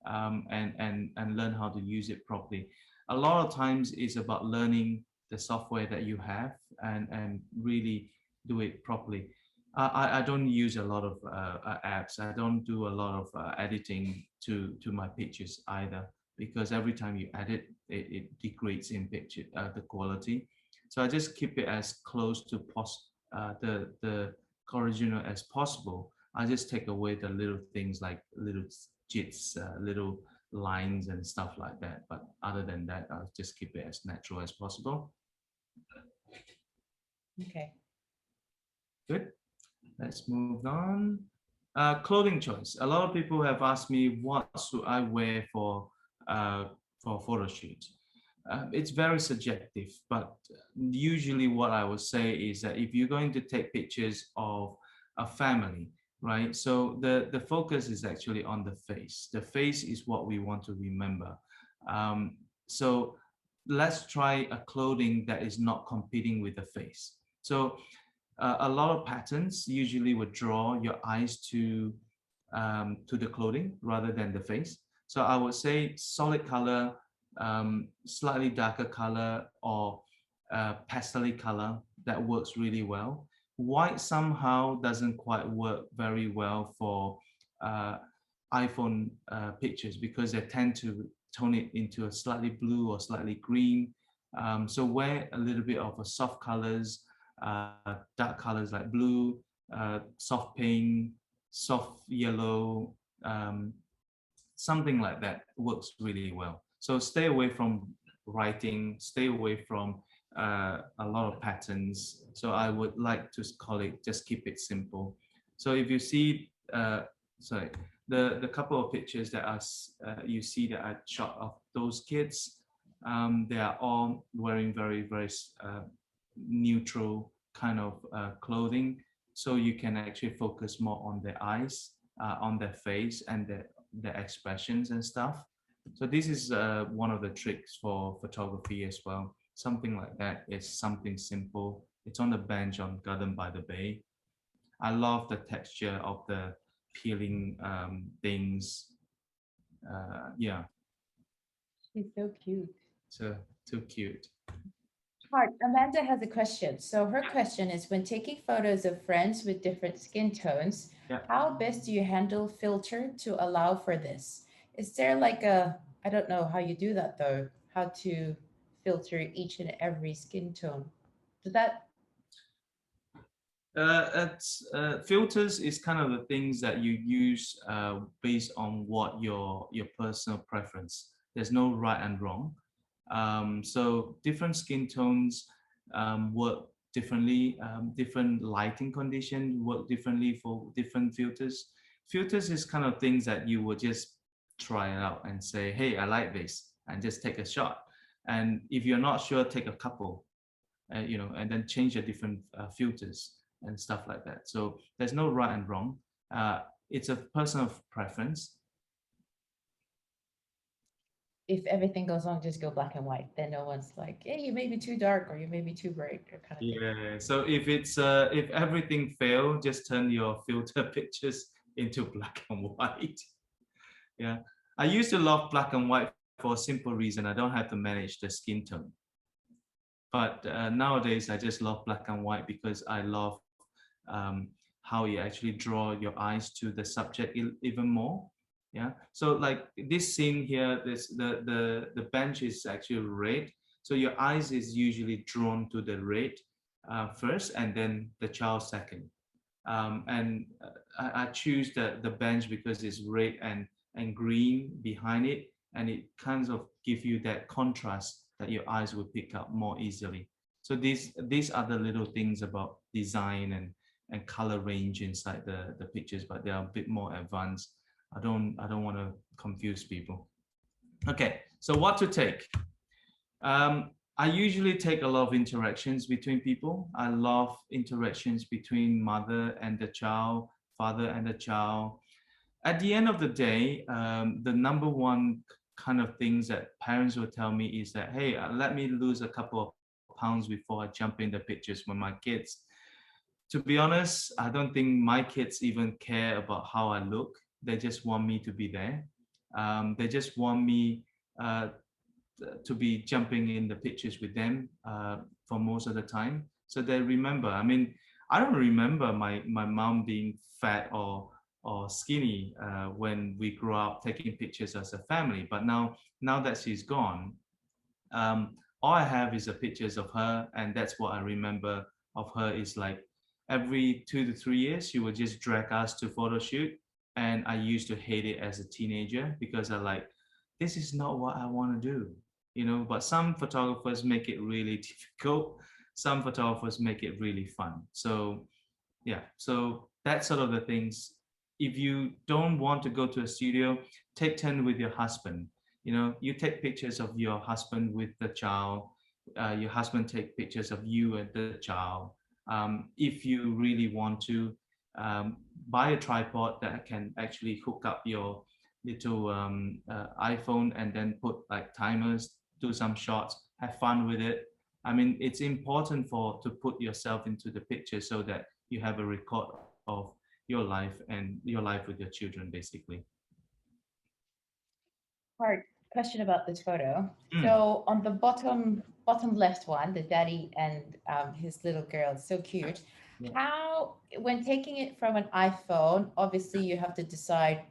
and learn how to use it properly. A lot of times it's about learning the software that you have and really do it properly. I don't use a lot of apps. I don't do a lot of editing to my pictures either, because every time you edit, it degrades in picture the quality. So I just keep it as close to the original as possible. I just take away the little things like little jits, little lines and stuff like that. But other than that, I'll just keep it as natural as possible. Okay. Good. Let's move on. Clothing choice. A lot of people have asked me what should I wear for a photo shoot. It's very subjective, but usually what I would say is that if you're going to take pictures of a family, right? So the focus is actually on the face. The face is what we want to remember. So let's try a clothing that is not competing with the face. So a lot of patterns usually would draw your eyes to the clothing rather than the face. So I would say solid color, slightly darker color, or pastel color, that works really well. White somehow doesn't quite work very well for uh, iPhone pictures because they tend to tone it into a slightly blue or slightly green. So wear a little bit of a soft colors, dark colors like blue, soft pink, soft yellow, something like that works really well. So stay away from writing, stay away from a lot of patterns. So I would like to call it, just keep it simple. So if you see, sorry, the couple of pictures that you see that I shot of those kids, they are all wearing very neutral kind of clothing. So you can actually focus more on their eyes, on their face and their expressions and stuff. So this is one of the tricks for photography as well. Something like that is something simple. It's on the bench on Garden by the Bay. I love the texture of the peeling things. Yeah, She's so cute. so too cute. Hart, Amanda has a question. So her question is, when taking photos of friends with different skin tones, Yeah. how best do you handle filter to allow for this? Is there like I don't know how you do that though, how to filter each and every skin tone. Does that, Filters is kind of the things that you use based on what your personal preference. There's no right and wrong. So different skin tones work differently. Different lighting conditions work differently for different filters. Filters is kind of things that you will just try it out and say, hey, I like this, and just take a shot. And if you're not sure, take a couple, and then change the different filters and stuff like that. So there's no right and wrong. It's a personal preference. if everything goes wrong, just go black and white. Then no one's like, hey, you may be too dark or you may be too bright or kind of thing. Yeah. So if everything fail, just turn your filter pictures into black and white. Yeah. I used to love black and white for a simple reason. I don't have to manage the skin tone. But nowadays, I just love black and white because I love how you actually draw your eyes to the subject even more. Yeah. So like this scene here, the bench is actually red. So your eyes is usually drawn to the red first, and then the child second. And I choose the bench because it's red and green behind it, and it kind of give you that contrast that your eyes will pick up more easily. So these are the little things about design and color range inside the pictures, but they are a bit more advanced. I don't want to confuse people. Okay, so what to take? I usually take a lot of interactions between people. I love interactions between mother and the child, father and the child. At the end of the day, the number one kind of things that parents will tell me is that, hey, let me lose a couple of pounds before I jump in the pictures with my kids. To be honest, I don't think my kids even care about how I look. They just want me to be there. They just want me to be jumping in the pictures with them for most of the time. So they remember. I mean, I don't remember my mom being fat or skinny when we grew up taking pictures as a family. But now that she's gone, all I have is the pictures of her, and that's what I remember of her. Is like every 2 to 3 years, she would just drag us to photo shoot, and I used to hate it as a teenager because I like this is not what I want to do, you know. But some photographers make it really difficult. Some photographers make it really fun. So yeah, so that's sort of the things. If you don't want to go to a studio, take turn with your husband. You know, you take pictures of your husband with the child. Your husband take pictures of you and the child. If you really want to, buy a tripod that can actually hook up your little iPhone and then put like timers, do some shots, have fun with it. I mean, it's important for to put yourself into the picture so that you have a record of your life and your life with your children, basically. Hard question about this photo. Mm, So on the bottom left one, the daddy and his little girl, so cute. yeah. How, when taking it from an iPhone, obviously you have to decide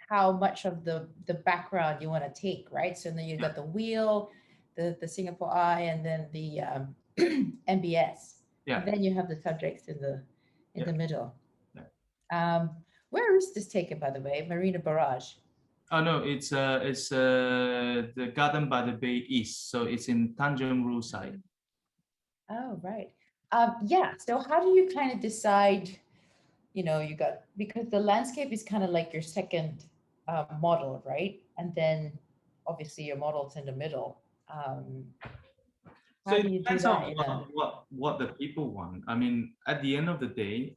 how much of the background you want to take, right? So then you got the wheel, the Singapore eye, and then the MBS, and Yeah. then you have the subjects in Yeah. the middle. Yeah. Where is this taken, by the way? Marina Barrage. Oh no, it's the Garden by the Bay East, so it's in Tanjung Ru side. Oh, right. Yeah. So how do you kind of decide, you got, because the landscape is kind of like your second model, right? And then obviously your model's in the middle. So How it do you do depends on that in a, what the people want. I mean, at the end of the day,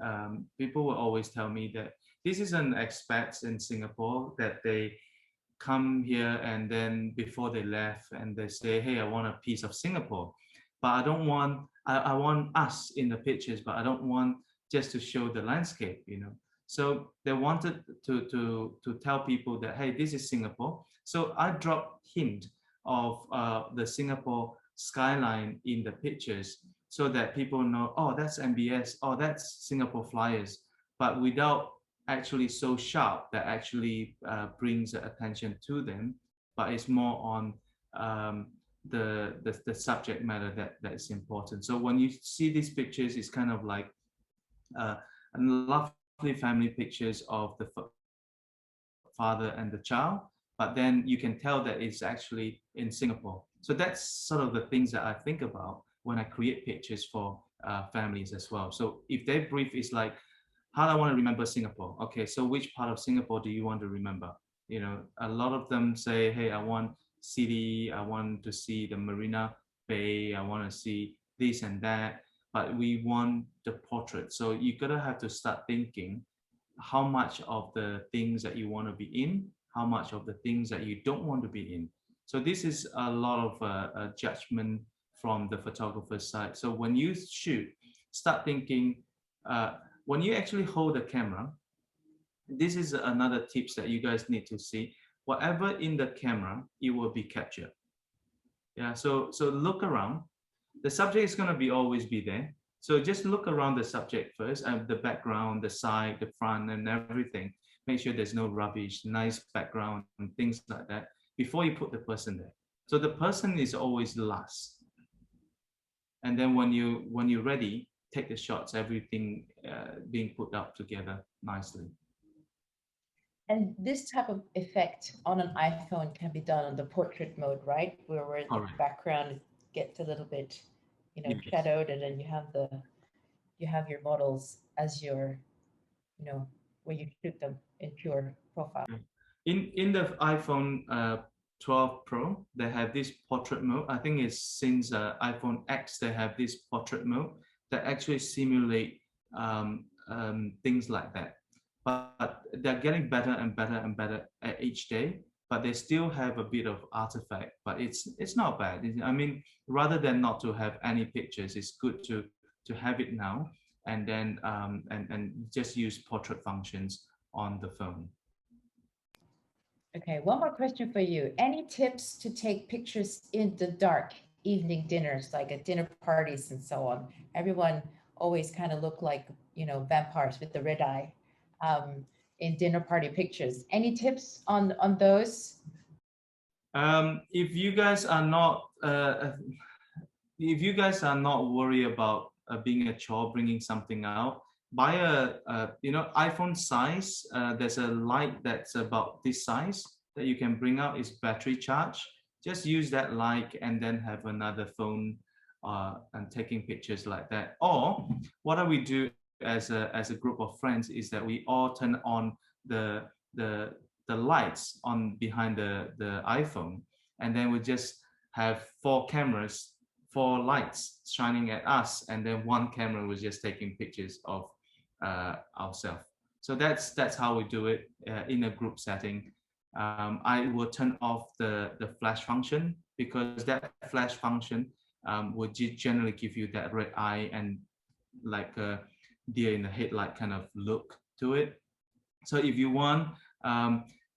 people will always tell me that this is an expats in Singapore that they come here and then before they left and they say, hey, I want a piece of Singapore, but I don't want, I want us in the pictures, but I don't want just to show the landscape, you know. So they wanted to tell people that, hey, this is Singapore. So I drop hint of the Singapore skyline in the pictures so that people know, oh, that's MBS, oh, that's Singapore Flyers, but without actually so sharp that actually brings attention to them, but it's more on the subject matter that is important. So when you see these pictures, it's kind of like lovely family pictures of the father and the child, but then you can tell that it's actually in Singapore. So that's sort of the things that I think about when I create pictures for families as well. So if their brief is like, how do I want to remember Singapore? Okay, so which part of Singapore do you want to remember? You know, a lot of them say, hey, I want city, I want to see the Marina Bay, I want to see this and that, but we want the portrait. So you gotta have to start thinking how much of the things that you want to be in, how much of the things that you don't want to be in. So this is a lot of judgment from the photographer's side. So when you shoot, start thinking, when you actually hold the camera, this is another tips that you guys need to see. Whatever in the camera, it will be captured. Yeah, so look around. The subject is going to be always be there. So just look around the subject first, and the background, the side, the front, and everything. make sure there's no rubbish, nice background, and things like that before you put the person there. So the person is always last. And then when you're ready, take the shots, everything being put up together nicely. And this type of effect on an iPhone can be done on the portrait mode, right? Where the Correct. background gets a little bit, Yes. shadowed, and then you have your models as your, where you shoot them in pure profile. In the iPhone 12 Pro, they have this portrait mode. I think it's since iPhone X, they have this portrait mode that actually simulate things like that. But they're getting better and better and better at each day. But they still have a bit of artifact, but it's not bad. I mean, rather than not to have any pictures, it's good to have it now, and then and just use portrait functions on the phone. Okay, one more question for you. Any tips to take pictures in the dark, evening dinners, like at dinner parties and so on? Everyone always kind of look like, vampires with the red eye in dinner party pictures. Any tips on those? If you guys are not worried about being a chore, bringing something out, buy a iPhone size. There's a light that's about this size that you can bring out. It's battery charge. Just use that light and then have another phone and taking pictures like that. Or what do we do as a group of friends is that we all turn on the lights on behind the iPhone, and then we just have 4 cameras, 4 lights shining at us, and then 1 camera was just taking pictures of ourselves. So that's how we do it in a group setting. I will turn off the flash function, because that flash function would generally give you that red eye and like a deer in the headlight kind of look to it. So if you want,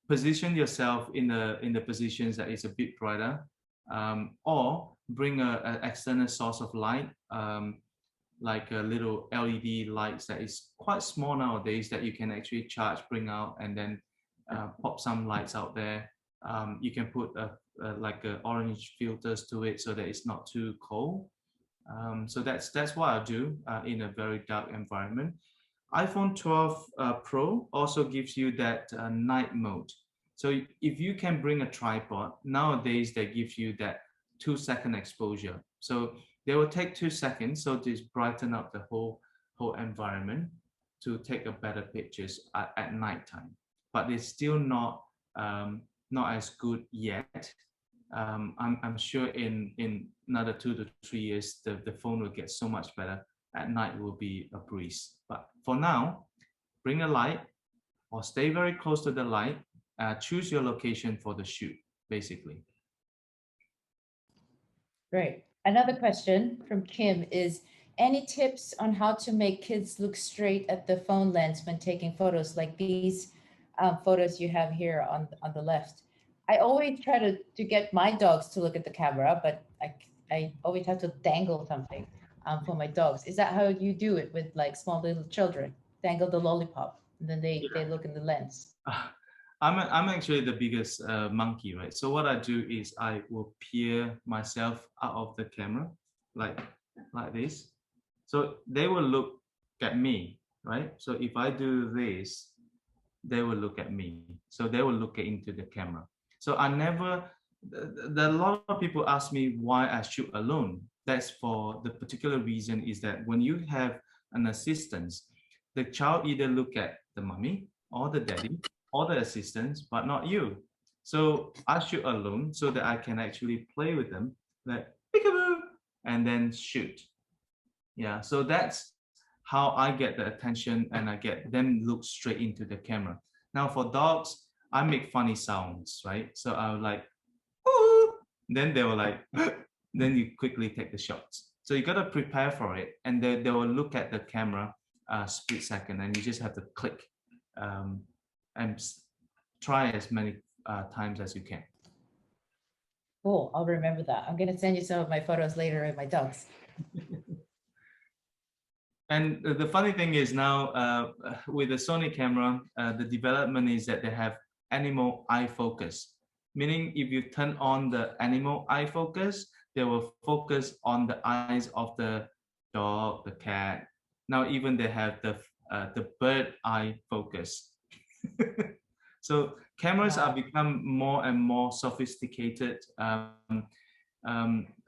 position yourself in the positions that is a bit brighter, or bring an external source of light, like a little LED lights that is quite small nowadays that you can actually charge, bring out, and then pop some lights out there. You can put like orange filters to it so that it's not too cold. So that's what I do in a very dark environment. iPhone 12 Pro also gives you that night mode. So if you can bring a tripod, nowadays they give you that 2-second exposure. So they will take 2 seconds, so to brighten up the whole environment to take a better pictures at nighttime. But it's still not as good yet. I'm sure in another 2 to 3 years, the phone will get so much better. At night will be a breeze. But for now, bring a light or stay very close to the light. Choose your location for the shoot, basically. Great. Another question from Kim is, any tips on how to make kids look straight at the phone lens when taking photos, like these photos you have here on the left? I always try to get my dogs to look at the camera, but I always have to dangle something for my dogs. Is that how you do it with like small little children? Dangle the lollipop, and then they look in the lens. I'm actually the biggest monkey, right? So what I do is I will peer myself out of the camera, like this. So they will look at me, right? So if I do this, they will look at me. So they will look into the camera. So I never, a lot of people ask me why I shoot alone. That's for the particular reason is that when you have an assistant, the child either look at the mommy or the daddy or the assistants, but not you. So I shoot alone so that I can actually play with them, like peekaboo, and then shoot. Yeah, so that's how I get the attention and I get them look straight into the camera. Now for dogs, I make funny sounds, right? So I was like, ooh, then they were like, then you quickly take the shots. So you got to prepare for it, and they will look at the camera split second, and you just have to click and try as many times as you can. Cool, I'll remember that. I'm gonna send you some of my photos later of my dogs. And the funny thing is now with the Sony camera, the development is that they have animal eye focus, meaning if you turn on the animal eye focus, they will focus on the eyes of the dog, the cat. Now even they have the bird eye focus. So cameras are Wow. become more and more sophisticated.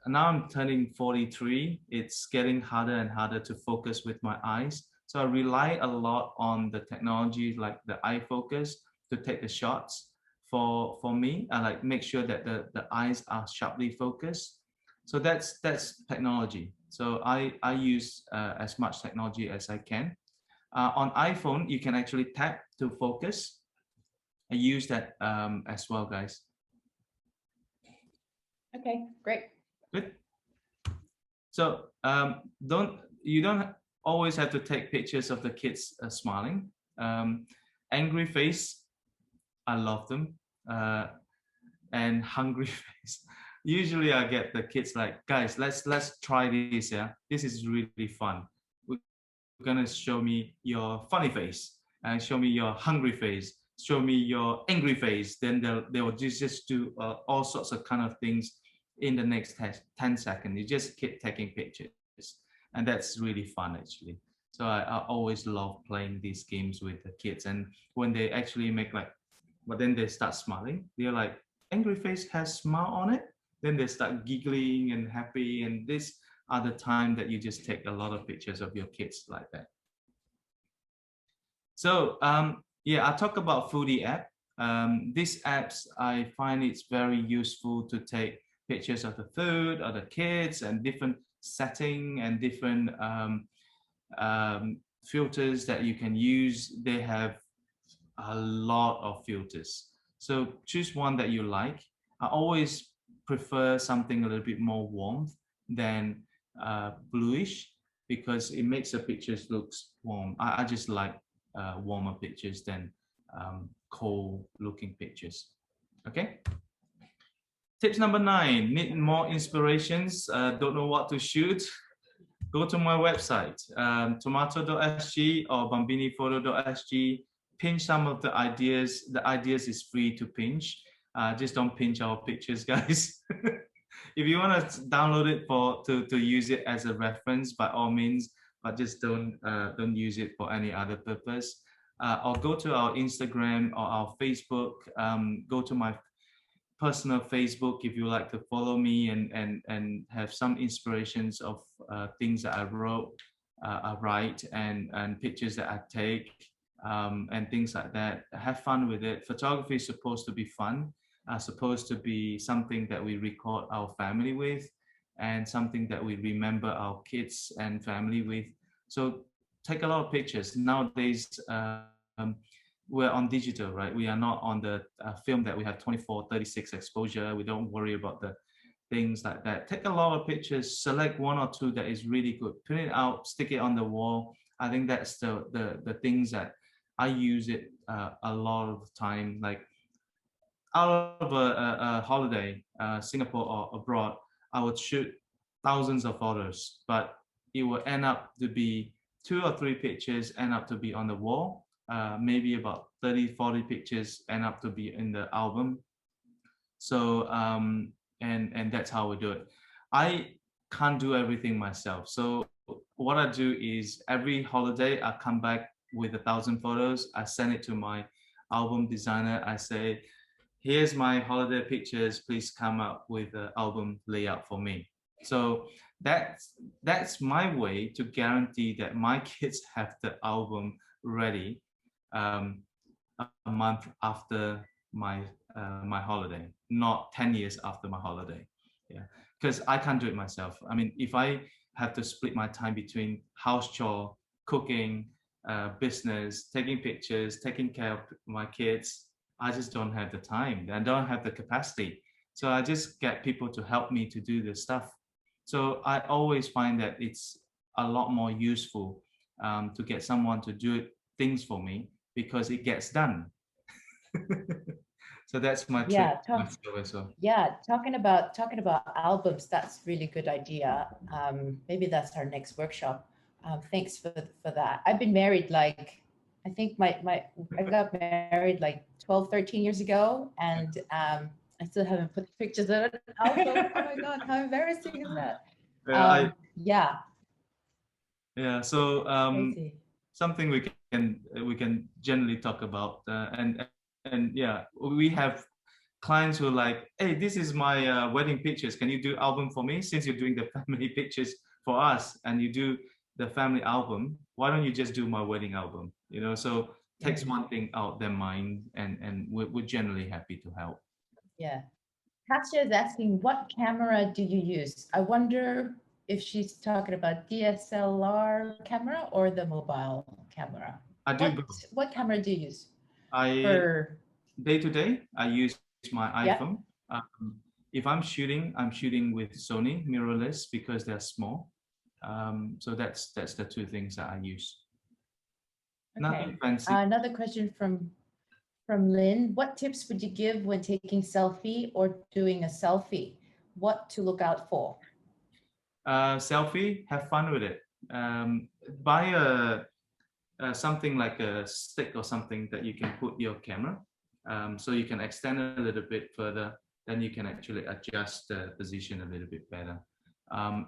Now I'm turning 43. It's getting harder and harder to focus with my eyes. So I rely a lot on the technology like the eye focus to take the shots. For me, I like make sure that the eyes are sharply focused. So that's technology. So I use as much technology as I can. On iPhone, you can actually tap to focus. I use that as well, guys. Okay, great. Good. So you don't always have to take pictures of the kids smiling. Angry face, I love them, and hungry face. Usually, I get the kids like, guys, let's try this. Yeah, this is really fun. We're gonna show me your funny face and show me your hungry face. Show me your angry face. Then they will just do all sorts of kind of things in the next 10 seconds. You just keep taking pictures. And that's really fun actually. So I always love playing these games with the kids. And when they actually make like, but then they start smiling. They're like, angry face has smile on it. Then they start giggling and happy. And this are the time that you just take a lot of pictures of your kids like that. So yeah, I talk about Foodie app. These apps, I find it's very useful to take pictures of the food, of the kids, and different setting and different filters that you can use. They have a lot of filters. So choose one that you like. I always prefer something a little bit more warm than bluish because it makes the pictures looks warm. I just like warmer pictures than cold looking pictures. Okay. Tips number 9, need more inspirations, don't know what to shoot. Go to my website, tomato.sg or bambiniphoto.sg. Pinch some of the ideas. The ideas is free to pinch. Just don't pinch our pictures, guys. If you want to download it to use it as a reference, by all means, but just don't use it for any other purpose. Or go to our Instagram or our Facebook. Go to my personal Facebook if you like to follow me and have some inspirations of things that I wrote, I write, and pictures that I take, and things like that. Have fun with it. Photography is supposed to be fun, supposed to be something that we record our family with, and something that we remember our kids and family with. So take a lot of pictures. Nowadays, we're on digital, right? We are not on the film that we have 24, 36 exposure. We don't worry about the things like that. Take a lot of pictures, select one or two that is really good, print it out, stick it on the wall. I think that's the things that I use it a lot of the time. Like out of a holiday, Singapore or abroad, I would shoot thousands of photos, but it will end up to be 2 or 3 pictures end up to be on the wall. Maybe about 30, 40 pictures end up to be in the album. So, and that's how we do it. I can't do everything myself. So what I do is every holiday, I come back with 1,000 photos. I send it to my album designer. I say, here's my holiday pictures. Please come up with an album layout for me. So that's my way to guarantee that my kids have the album ready a month after my holiday, not 10 years after my holiday. Yeah, because I can't do it myself. I mean, if I have to split my time between house chore, cooking, business, taking pictures, taking care of my kids, I just don't have the time. I don't have the capacity. So I just get people to help me to do this stuff. So I always find that it's a lot more useful to get someone to do things for me because it gets done. So that's my Yeah, tip myself as well. yeah, talking about albums, that's really good idea. Maybe that's our next workshop. Thanks for that. I've been married like, I think I got married like 12, 13 years ago, and I still haven't put pictures of an album. Oh my God, how embarrassing is that? Yeah, Yeah, yeah. So crazy. something we can generally talk about, and yeah, we have clients who are like, hey, this is my wedding pictures. Can you do album for me? Since you're doing the family pictures for us and you do the family album, why don't you just do my wedding album? You know, so takes one thing out their mind, and we're generally happy to help. Yeah. Kasia is asking, what camera do you use? I wonder if she's talking about DSLR camera or the mobile camera. I do both. What camera do you use I for? Day to day, I use my Yeah. iPhone. If I'm shooting with Sony mirrorless because they're small. So that's the two things that I use. Nothing Okay. fancy. Another question from Lynn. What tips would you give when taking selfie or doing a selfie? What to look out for? Selfie, have fun with it. Buy something like a stick or something that you can put your camera, so you can extend a little bit further. Then you can actually adjust the position a little bit better.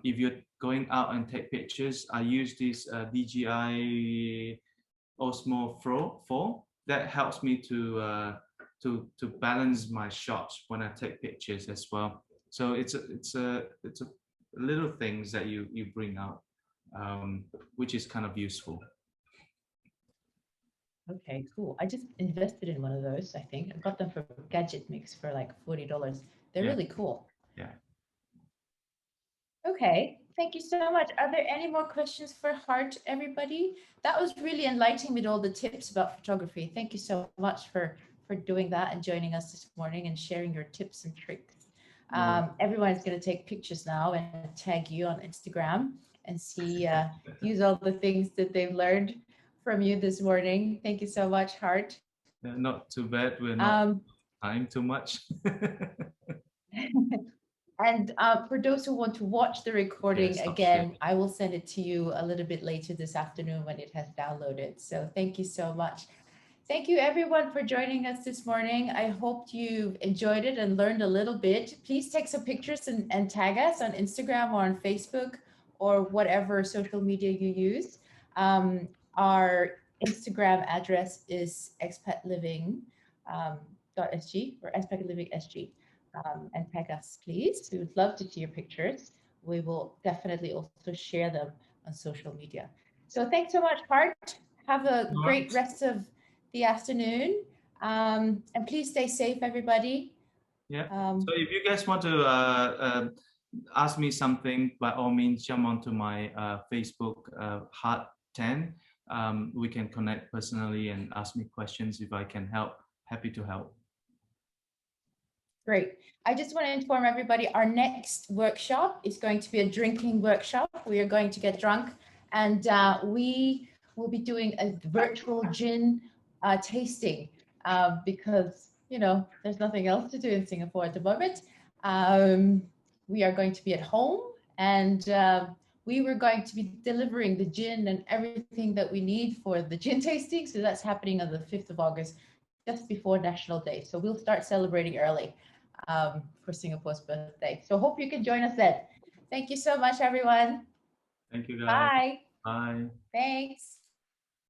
If you're going out and take pictures, I use this DJI Osmo 4. That helps me to balance my shots when I take pictures as well. So it's a little things that you bring out, which is kind of useful. Okay, cool. I just invested in one of those, I think. I got them for Gadget Mix for like $40. They're Yeah. really cool. Yeah. Okay, thank you so much. Are there any more questions for Hart, everybody? That was really enlightening with all the tips about photography. Thank you so much for doing that and joining us this morning and sharing your tips and tricks. Everyone's going to take pictures now and tag you on Instagram and see, use all the things that they've learned from you this morning. Thank you so much, Hart. Yeah, not too bad. We're not time too much. And for those who want to watch the recording again, I will send it to you a little bit later this afternoon when it has downloaded. So thank you so much. Thank you everyone for joining us this morning. I hope you've enjoyed it and learned a little bit. Please take some pictures and tag us on Instagram or on Facebook or whatever social media you use. Our Instagram address is expatliving.sg or expatliving.sg. And tag us, please. We would love to see your pictures. We will definitely also share them on social media. So thanks so much, Hart. Have a great rest of the afternoon. And please stay safe, everybody. Yeah. So if you guys want to ask me something, by all means, jump onto my Facebook, Hart Tan. We can connect personally and ask me questions if I can help. Happy to help. Great. I just want to inform everybody, our next workshop is going to be a drinking workshop. We are going to get drunk, and we will be doing a virtual gin tasting because, you know, there's nothing else to do in Singapore at the moment. We are going to be at home, and we were going to be delivering the gin and everything that we need for the gin tasting. So that's happening on the 5th of August, just before National Day. So we'll start celebrating early for Singapore's birthday. So hope you can join us then. Thank you so much, everyone. Thank you, guys. Bye. Bye. Thanks.